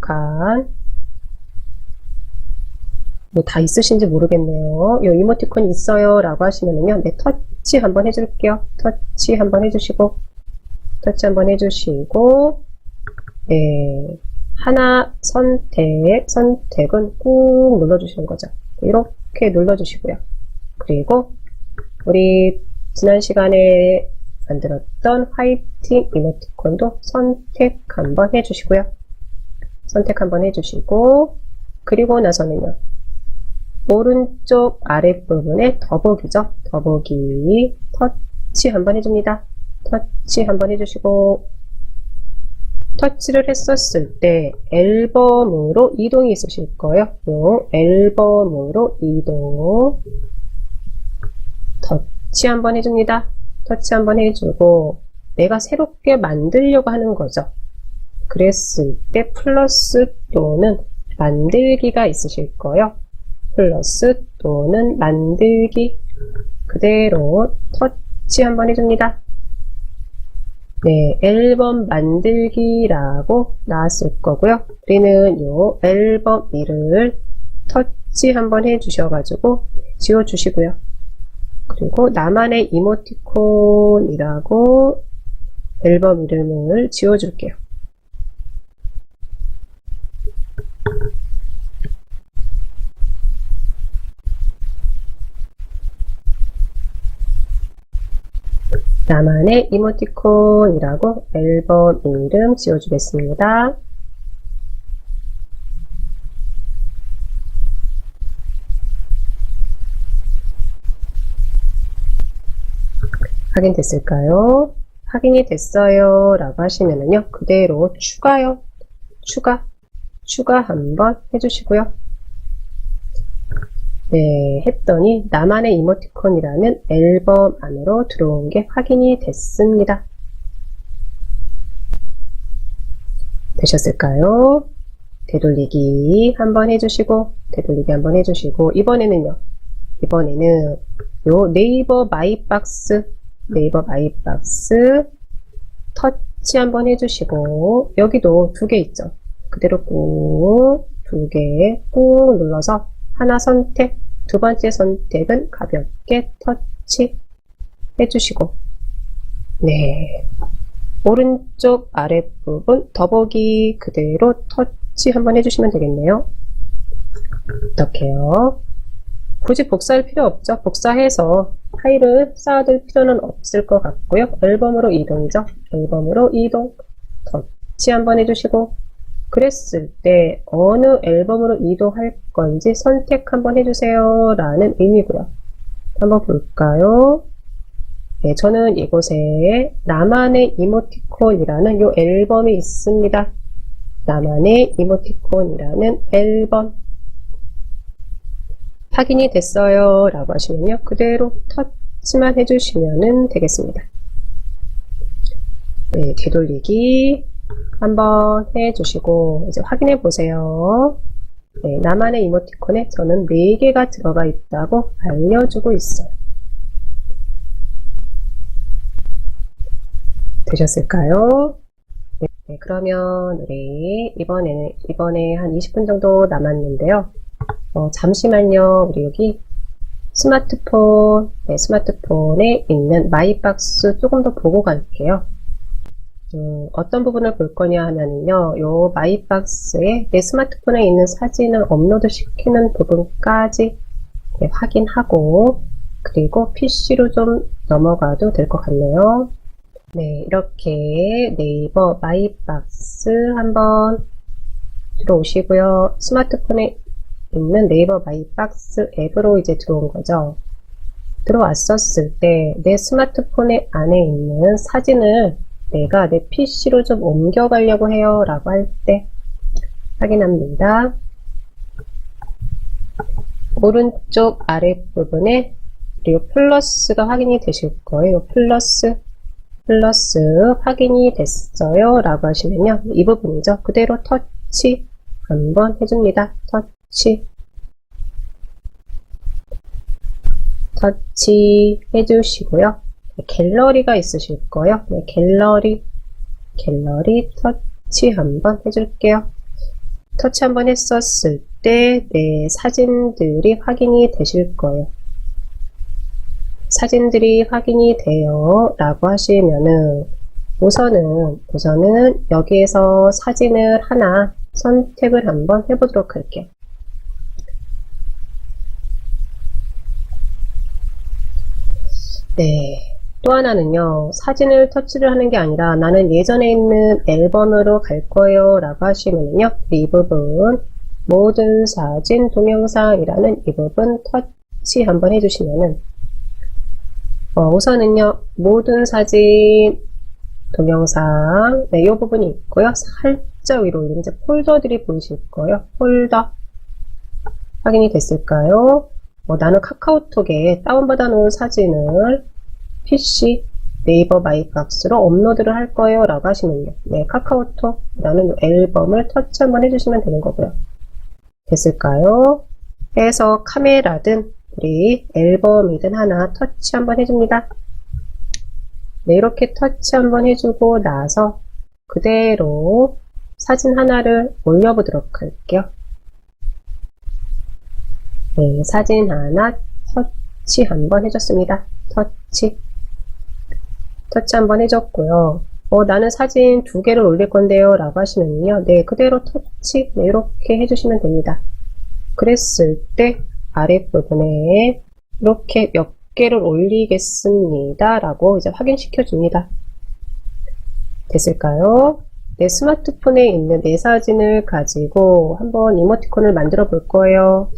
다 있으신지 모르겠네요. 요 이모티콘이 있어요 라고 하시면은요. 네, 터치 한번 해줄게요. 터치 한번 해주시고 네, 하나 선택은 꾹 눌러주시는 거죠. 이렇게 눌러주시고요. 그리고 우리 지난 시간에 만들었던 화이팅 이모티콘도 선택 한번 해주시고요. 그리고 나서는요. 오른쪽 아랫부분에 더보기죠. 더보기 터치 한번 해줍니다. 터치 한번 해주시고 터치를 했었을 때 앨범으로 이동이 있으실 거예요. 요 앨범으로 이동 터치 한번 해줍니다. 터치 한번 해주고 내가 새롭게 만들려고 하는 거죠. 그랬을 때 플러스 또는 만들기가 있으실 거예요. 플러스 또는 만들기 그대로 터치 한번 해줍니다. 네, 앨범 만들기라고 나왔을 거고요. 우리는 요 앨범 이름을 터치 한번 해주셔가지고 지워주시고요. 그리고 나만의 이모티콘이라고 앨범 이름을 지워줄게요. 나만의 이모티콘이라고 앨범 이름 지워주겠습니다. 확인됐을까요? 확인이 됐어요 라고 하시면은요 그대로 추가 한번 해주시고요. 네, 했더니 나만의 이모티콘이라는 앨범 안으로 들어온 게 확인이 됐습니다. 되셨을까요? 되돌리기 한번 해주시고 이번에는 요 네이버 마이박스 터치 한번 해주시고 여기도 두 개 있죠. 그대로 두 개 꾹 눌러서 하나 선택 두 번째 선택은 가볍게 터치 해주시고, 네. 오른쪽 아랫부분 더보기 그대로 터치 한번 해주시면 되겠네요. 이렇게요. 굳이 복사할 필요 없죠. 복사해서 파일을 쌓아둘 필요는 없을 것 같고요. 앨범으로 이동이죠. 앨범으로 이동. 터치 한번 해주시고, 그랬을 때 어느 앨범으로 이동할 건지 선택 한번 해주세요 라는 의미고요. 한번 볼까요? 네, 저는 이곳에 나만의 이모티콘이라는 이 앨범이 있습니다. 나만의 이모티콘이라는 앨범. 확인이 됐어요 라고 하시면요, 그대로 터치만 해주시면 되겠습니다. 네, 되돌리기 한번 해주시고 이제 확인해 보세요. 네, 나만의 이모티콘에 저는 4개가 들어가 있다고 알려주고 있어요. 되셨을까요? 네, 그러면 우리 이번에 한 20분 정도 남았는데요. 잠시만요. 우리 여기 스마트폰, 네, 스마트폰에 있는 마이박스 조금 더 보고 갈게요. 어떤 부분을 볼 거냐 하면요, 요 마이박스에 내 스마트폰에 있는 사진을 업로드 시키는 부분까지 네, 확인하고, 그리고 PC로 좀 넘어가도 될 것 같네요. 네, 이렇게 네이버 마이박스 한번 들어오시고요. 스마트폰에 있는 네이버 마이박스 앱으로 이제 들어온 거죠. 들어왔었을 때 내 스마트폰에 안에 있는 사진을 내가 내 PC로 좀 옮겨가려고 해요 라고 할 때 확인합니다. 오른쪽 아랫부분에 그리고 플러스가 확인이 되실 거예요. 플러스 확인이 됐어요 라고 하시면요, 이 부분이죠. 그대로 터치 한번 해줍니다. 터치 해주시고요. 갤러리가 있으실 거예요. 네, 갤러리 터치 한번 해줄게요. 터치 한번 했었을 때 내 사진들이 확인이 되실 거예요. 사진들이 확인이 돼요 라고 하시면은 우선은 여기에서 사진을 하나 선택을 한번 해보도록 할게요. 네, 또 하나는요, 사진을 터치를 하는 게 아니라 나는 예전에 있는 앨범으로 갈 거예요 라고 하시면요, 이 부분 모든 사진 동영상이라는 이 부분 터치 한번 해주시면은 우선은요, 모든 사진 동영상, 네, 이 부분이 있고요. 살짝 위로 이제 폴더들이 보이실 거예요. 폴더 확인이 됐을까요? 나는 카카오톡에 다운받아 놓은 사진을 PC 네이버 마이박스로 업로드를 할 거예요 라고 하시면요, 네, 카카오톡이라는 앨범을 터치 한번 해주시면 되는 거고요. 됐을까요? 해서 카메라든 우리 앨범이든 하나 터치 한번 해줍니다. 네, 이렇게 터치 한번 해주고 나서 그대로 사진 하나를 올려보도록 할게요. 네, 사진 하나 터치 한번 해줬습니다. 터치 한번 해줬고요. 나는 사진 2개를 올릴 건데요 라고 하시면요, 네, 그대로 터치, 네, 이렇게 해주시면 됩니다. 그랬을 때 아랫부분에 이렇게 몇 개를 올리겠습니다 라고 이제 확인시켜 줍니다. 됐을까요? 내 스마트폰에 있는 내 사진을 가지고 한번 이모티콘을 만들어 볼 거예요.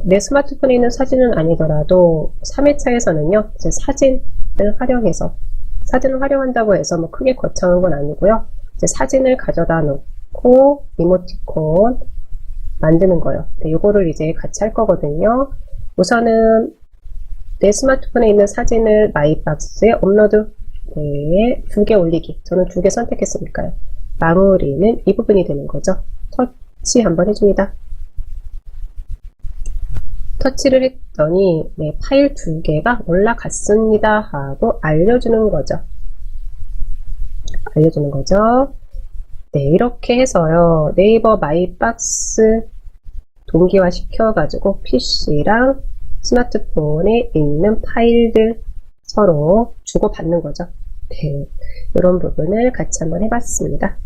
내 스마트폰에 있는 사진은 아니더라도 3회차에서는요, 이제 사진을 활용한다고 해서 뭐 크게 거창한 건 아니고요. 이제 사진을 가져다 놓고 이모티콘 만드는 거요. 네, 요거를 이제 같이 할 거거든요. 우선은 내 스마트폰에 있는 사진을 마이박스에 업로드, 네, 2개 올리기. 저는 2개 선택했으니까요. 마무리는 이 부분이 되는 거죠. 터치 한번 해줍니다. 터치를 했더니 네, 파일 2개가 올라갔습니다 하고 알려주는 거죠. 네, 이렇게 해서요, 네이버 마이박스 동기화 시켜가지고 PC랑 스마트폰에 있는 파일들 서로 주고받는 거죠. 네, 이런 부분을 같이 한번 해봤습니다.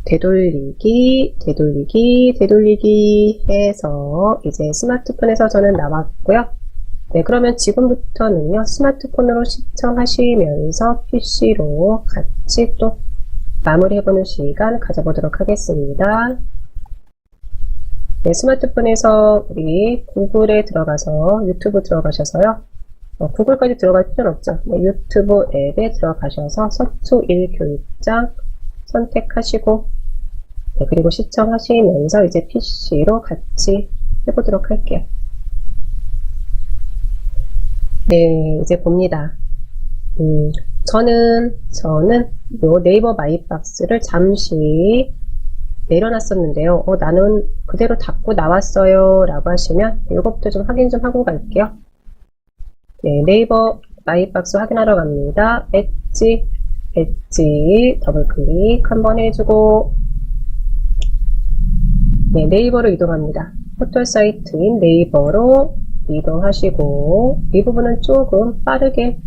되돌리기, 되돌리기, 되돌리기 해서 이제 스마트폰에서 저는 나왔고요. 네, 그러면 지금부터는요, 스마트폰으로 시청하시면서 PC로 같이 또 마무리해보는 시간 가져보도록 하겠습니다. 네, 스마트폰에서 우리 구글에 들어가서 유튜브 들어가셔서요. 구글까지 들어갈 필요는 없죠. 네, 유튜브 앱에 들어가셔서 서초 1교육장 선택하시고, 네, 그리고 시청하시면서 이제 PC로 같이 해보도록 할게요. 네, 이제 봅니다. 저는 요 네이버 마이박스를 잠시 내려놨었는데요. 나는 그대로 닫고 나왔어요 라고 하시면 이것부터 좀 확인 좀 하고 갈게요. 네, 네이버 마이박스 확인하러 갑니다. 엣지 더블 클릭 한번 해주고, 네, 네이버로 이동합니다. 포털 사이트인 네이버로 이동하시고, 이 부분은 조금 빠르게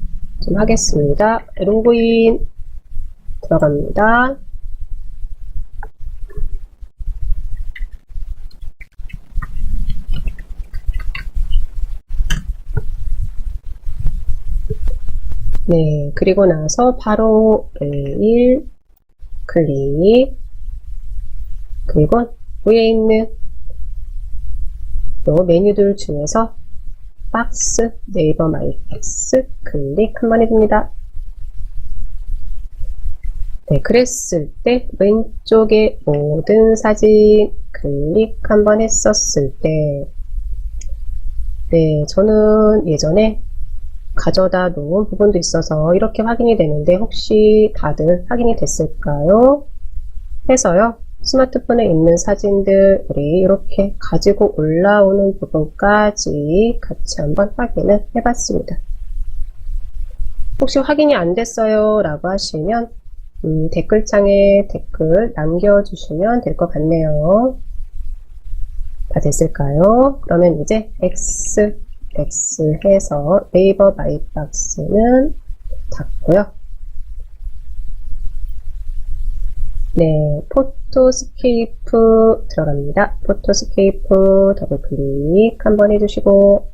좀 하겠습니다. 로그인 들어갑니다. 네, 그리고 나서 바로 메일 클릭, 그리고 위에 있는 요 메뉴들 중에서 박스, 네이버 마이박스 클릭 한번 해줍니다. 네, 그랬을 때 왼쪽에 모든 사진 클릭 한번 했었을 때, 네, 저는 예전에 가져다 놓은 부분도 있어서 이렇게 확인이 되는데 혹시 다들 확인이 됐을까요? 해서요. 스마트폰에 있는 사진들 우리 이렇게 가지고 올라오는 부분까지 같이 한번 확인을 해봤습니다. 혹시 확인이 안 됐어요 라고 하시면 댓글창에 댓글 남겨주시면 될 것 같네요. 다 됐을까요? 그러면 이제 X 해서 네이버 마이박스는 닫고요. 네, 포토스케이프 들어갑니다. 포토스케이프 더블 클릭 한번 해주시고,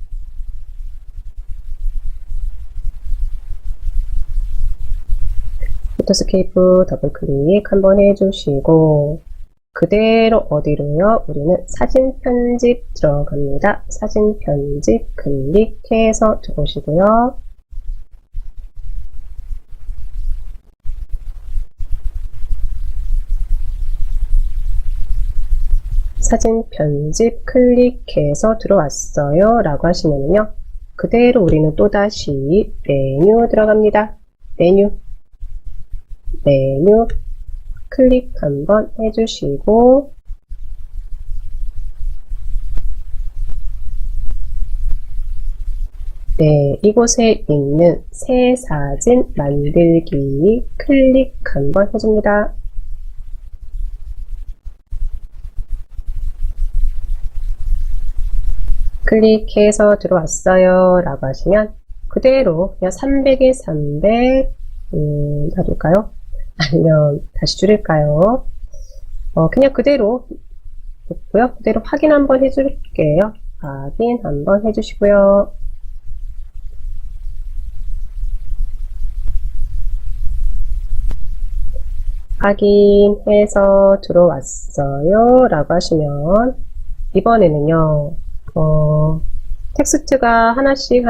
포토스케이프 더블 클릭 한번 해주시고, 그대로 어디로요? 우리는 사진 편집 들어갑니다. 사진 편집 클릭해서 들어오시고요. 사진 편집 클릭해서 들어왔어요 라고 하시면요, 그대로 우리는 또다시 메뉴 들어갑니다. 메뉴 클릭 한번 해주시고, 네, 이곳에 있는 새 사진 만들기 클릭 한번 해줍니다. 클릭해서 들어왔어요 라고 하시면 그대로 그냥 300에 300 놔둘까요? 아니면 다시 줄일까요? 그냥 그대로 놓고요. 그대로 확인 한번 해줄게요. 확인 한번 해주시고요. 확인해서 들어왔어요 라고 하시면 이번에는요, 텍스트가 하나씩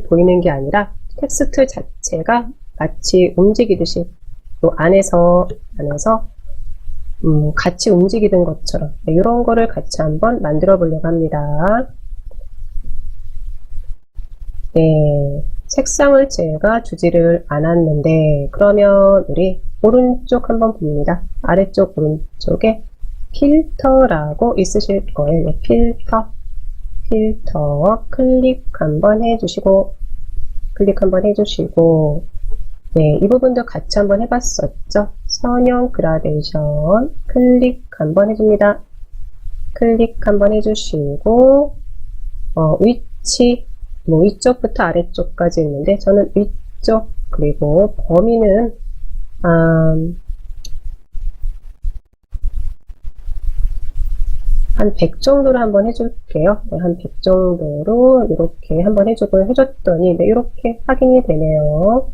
보이는 게 아니라 텍스트 자체가 마치 움직이듯이 또 안에서 같이 움직이는 것처럼 이런 거를 같이 한번 만들어 보려고 합니다. 네, 색상을 제가 주지를 않았는데 그러면 우리 오른쪽 한번 봅니다. 아래쪽 오른쪽에 필터라고 있으실 거예요. 필터 클릭 한번 해주시고 네, 이 부분도 같이 한번 해봤었죠. 선형 그라데이션 클릭 한번 해줍니다. 클릭 한번 해주시고, 위치, 위쪽부터 아래쪽까지 있는데, 저는 위쪽, 그리고 범위는, 한 100 정도로 한번 해줄게요. 네, 한 100 정도로 이렇게 한번 해주고 해줬더니, 네, 이렇게 확인이 되네요.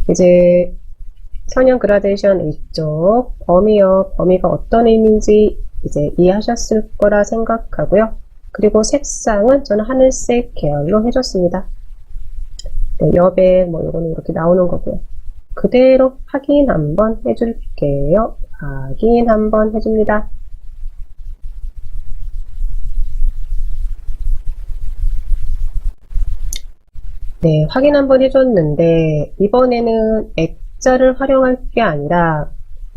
이제, 선형 그라데이션 위쪽, 범위가 어떤 의미인지 이제 이해하셨을 거라 생각하고요. 그리고 색상은 저는 하늘색 계열로 해줬습니다. 네, 여백, 이거는 이렇게 나오는 거고요. 그대로 확인 한번 해줄게요. 확인 한번 해줍니다. 네, 확인 한번 해줬는데, 이번에는 액자를 활용할 게 아니라,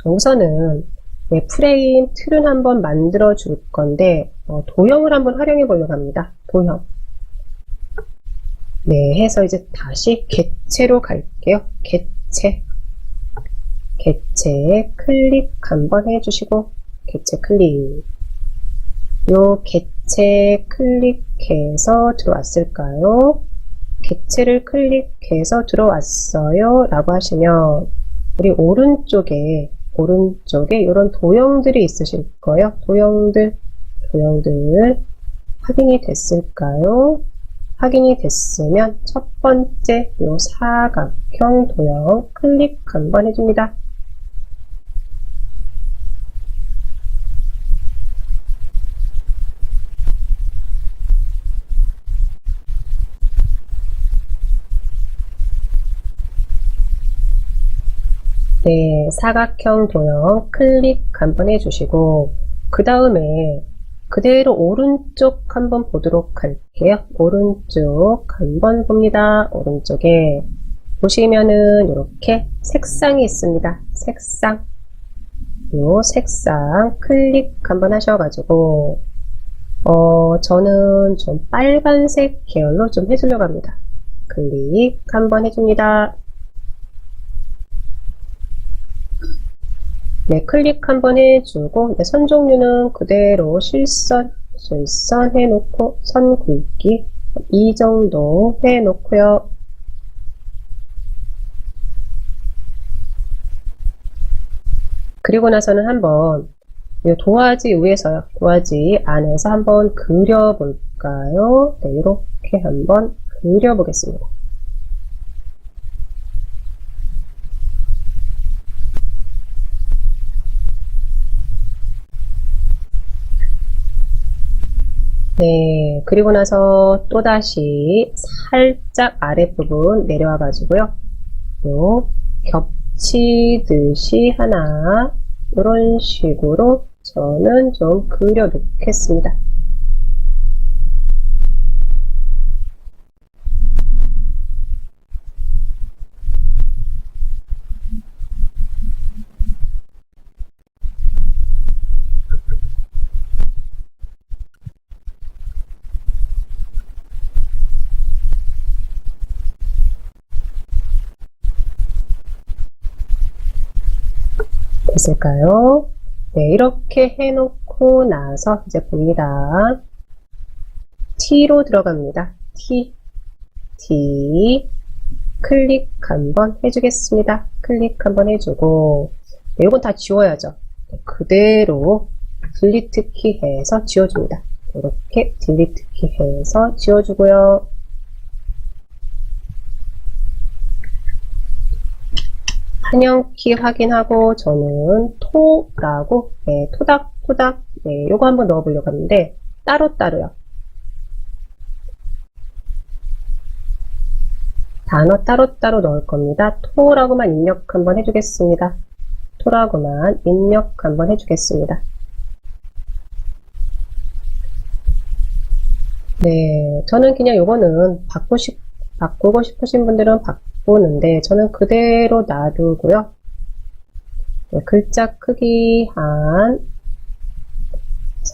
우선은, 네, 프레임 틀은 한번 만들어 줄 건데, 도형을 한번 활용해 보려고 합니다. 도형. 네, 해서 이제 다시 객체로 갈게요. 객체. 객체 클릭 한번 해주시고, 객체 클릭. 요 객체 클릭해서 들어왔을까요? 객체를 클릭해서 들어왔어요 라고 하시면 우리 오른쪽에 이런 도형들이 있으실 거예요. 도형들 확인이 됐을까요? 확인이 됐으면 첫 번째 요 사각형 도형 클릭 한번 해줍니다. 네, 사각형 도형 클릭 한번 해주시고 그 다음에 그대로 오른쪽 한번 보도록 할게요. 오른쪽 한번 봅니다. 오른쪽에 보시면은 이렇게 색상이 있습니다. 색상. 요 색상 클릭 한번 하셔가지고 저는 좀 빨간색 계열로 좀 해주려고 합니다. 클릭 한번 해줍니다. 네, 클릭 한번 해주고, 네, 선 종류는 그대로 실선 해놓고, 선 굵기 이 정도 해놓고요. 그리고 나서는 한번 이 도화지 위에서요, 도화지 안에서 한번 그려볼까요? 네, 이렇게 한번 그려보겠습니다. 네, 그리고 나서 또다시 살짝 아랫부분 내려와 가지고요. 요 겹치듯이 하나 이런 식으로 저는 좀 그려 놓겠습니다. 됐을까요? 네, 이렇게 해놓고 나서 이제 봅니다. T로 들어갑니다. T 클릭 한번 해주겠습니다. 클릭 한번 해주고 네, 이건 다 지워야죠. 그대로 딜리트 키 해서 지워줍니다. 이렇게 딜리트 키 해서 지워주고요. 한영키 확인하고 저는 토라고 네, 토닥토닥 네, 요거 한번 넣어보려고 하는데 따로따로요. 단어 따로따로 넣을 겁니다. 토라고만 입력 한번 해주겠습니다. 토라고만 입력 한번 해주겠습니다. 네, 저는 그냥 요거는 바꾸고 싶으신 분들은 바꾸는데 저는 그대로 놔두고요. 네, 글자 크기 한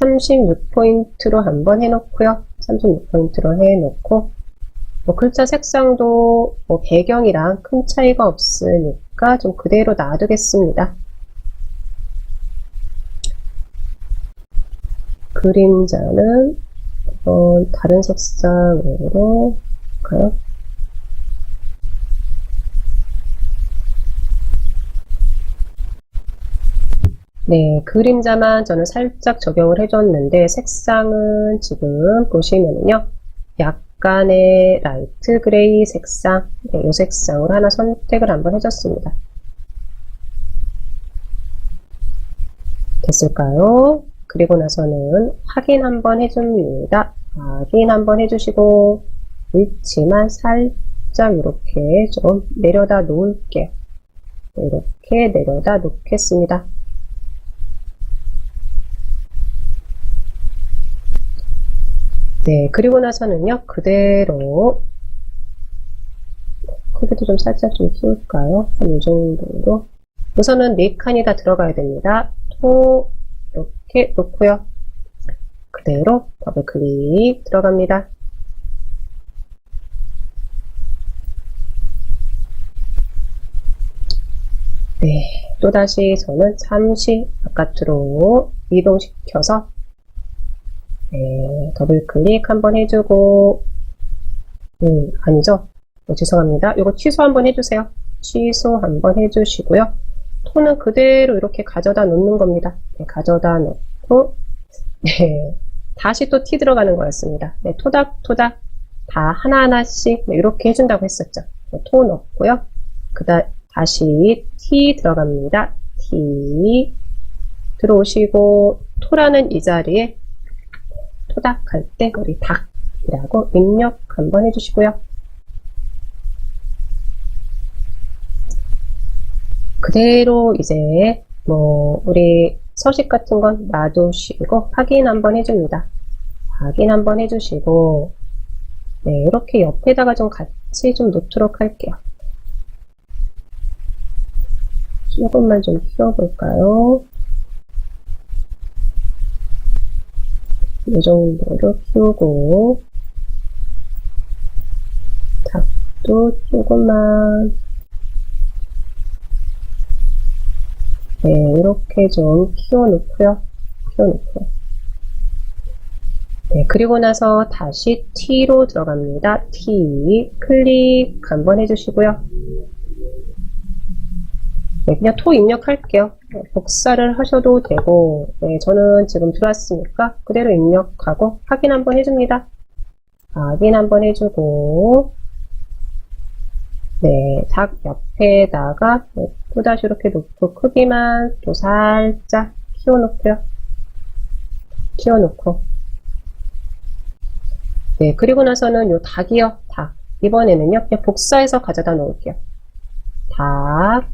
36포인트로 한번 해놓고요. 36포인트로 해놓고 글자 색상도 배경이랑 큰 차이가 없으니까 좀 그대로 놔두겠습니다. 그림자는 다른 색상으로 할까요? 네, 그림자만 저는 살짝 적용을 해줬는데 색상은 지금 보시면은요. 약간의 라이트 그레이 색상, 네, 이 색상으로 하나 선택을 한번 해줬습니다. 됐을까요? 그리고 나서는 확인 한번 해줍니다. 확인 한번 해주시고 위치만 살짝 이렇게 좀 내려다 놓을게요. 이렇게 내려다 놓겠습니다. 네, 그리고 나서는요, 그대로, 크기도 좀 살짝 좀 키울까요? 한 이 정도로. 우선은 4칸이 다 들어가야 됩니다. 토, 이렇게 놓고요. 그대로 더블 클릭 들어갑니다. 네, 또다시 저는 잠시 바깥으로 이동시켜서 네, 더블 클릭 한번 해주고 아니죠? 죄송합니다. 이거 취소 한번 해주세요. 취소 한번 해주시고요. 톤은 그대로 이렇게 가져다 놓는 겁니다. 네, 가져다 놓고 네, 다시 또 티 들어가는 거였습니다. 네, 토닥토닥 다 하나하나씩 네, 이렇게 해준다고 했었죠. 네, 토 넣고요. 다시 티 들어갑니다. 티 들어오시고 토라는 이 자리에 토닥할 때 우리 닭이라고 입력 한번 해주시고요. 그대로 이제 우리 서식 같은 건 놔두시고 확인 한번 해줍니다. 확인 한번 해주시고 네, 이렇게 옆에다가 좀 같이 좀 놓도록 할게요. 조금만 좀 키워볼까요? 이 정도로 키우고 닭도 조금만 네, 이렇게 좀 키워놓고요. 네, 그리고 나서 다시 T로 들어갑니다. T 클릭 한번 해주시고요. 네, 그냥 토 입력할게요. 네, 복사를 하셔도 되고, 네, 저는 지금 들어왔으니까 그대로 입력하고 확인 한번 해줍니다. 확인 한번 해주고, 네, 닭 옆에다가 네, 또다시 이렇게 놓고 크기만 또 살짝 키워놓고요. 네, 그리고 나서는 요 닭이요. 닭. 이번에는요, 그냥 복사해서 가져다 놓을게요. 닭.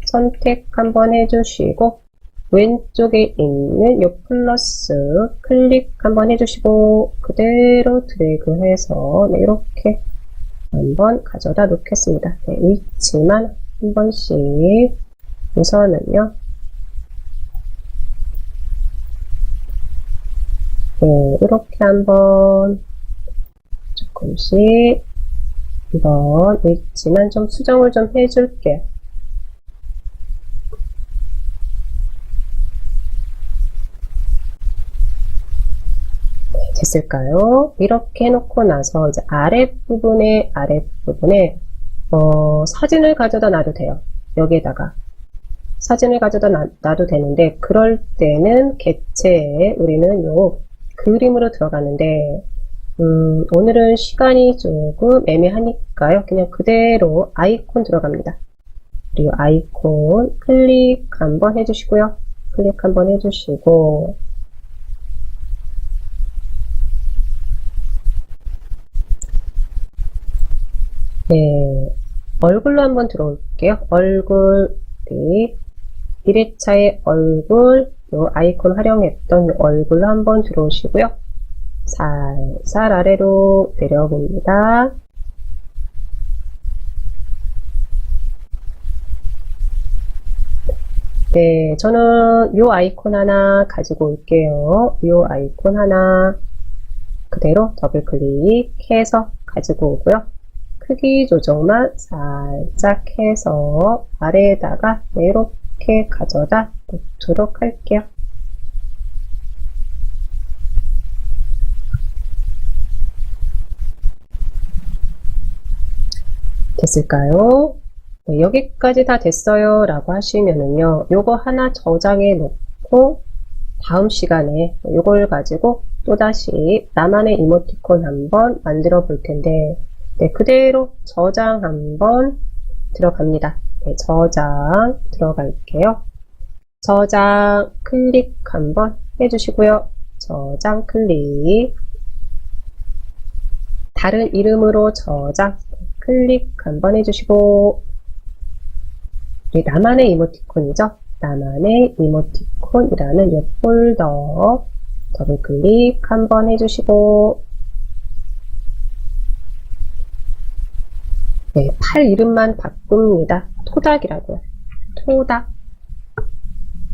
선택 한번 해주시고 왼쪽에 있는 요 플러스 클릭 한번 해주시고 그대로 드래그해서 네, 이렇게 한번 가져다 놓겠습니다. 네, 위치만 한 번씩 우선은요 네, 이렇게 한번 조금씩 이번 위치만 좀 수정을 좀 해줄게요. 됐을까요? 이렇게 해놓고 나서 이제 아랫부분에 사진을 가져다 놔도 돼요. 여기에다가 사진을 가져다 놔도 되는데 그럴 때는 객체에 우리는 요 그림으로 들어가는데 오늘은 시간이 조금 애매하니까요. 그냥 그대로 아이콘 들어갑니다. 그리고 아이콘 클릭 한번 해주시고요. 클릭 한번 해주시고 네, 얼굴로 한번 들어올게요. 얼굴, 네, 1회차의 얼굴, 요 아이콘 활용했던 요 얼굴로 한번 들어오시고요. 살살 아래로 내려봅니다. 네, 저는 요 아이콘 하나 가지고 올게요. 요 아이콘 하나 그대로 더블 클릭해서 가지고 오고요. 크기 조정만 살짝 해서 아래에다가 이렇게 가져다 놓도록 할게요. 됐을까요? 네, 여기까지 다 됐어요 라고 하시면은요, 요거 하나 저장해 놓고 다음 시간에 요걸 가지고 또다시 나만의 이모티콘 한번 만들어 볼 텐데, 네, 그대로 저장 한번 들어갑니다. 네, 저장 들어갈게요. 저장 클릭 한번 해주시고요. 저장 클릭. 다른 이름으로 저장 클릭 한번 해주시고, 네, 나만의 이모티콘이죠. 나만의 이모티콘이라는 이 폴더 더블 클릭 한번 해주시고, 네, 팔 이름만 바꿉니다. 토닥이라고요.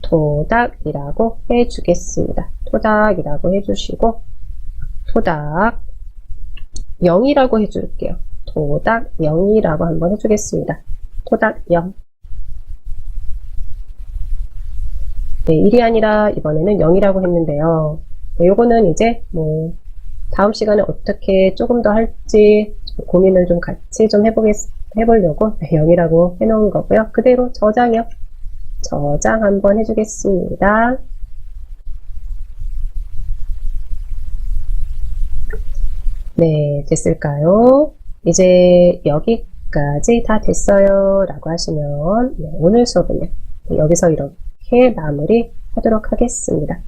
토닥이라고 해주겠습니다. 토닥이라고 해주시고, 토닥 0이라고 해줄게요. 토닥 0이라고 한번 해주겠습니다. 토닥 0. 네, 1이 아니라 이번에는 0이라고 했는데요. 네, 요거는 이제 뭐 다음 시간에 어떻게 조금 더 할지 고민을 좀 같이 좀 해보려고 0이라고 해놓은 거고요. 그대로 저장이요. 저장 한번 해주겠습니다. 네, 됐을까요? 이제 여기까지 다 됐어요 라고 하시면, 네, 오늘 수업은요, 여기서 이렇게 마무리 하도록 하겠습니다.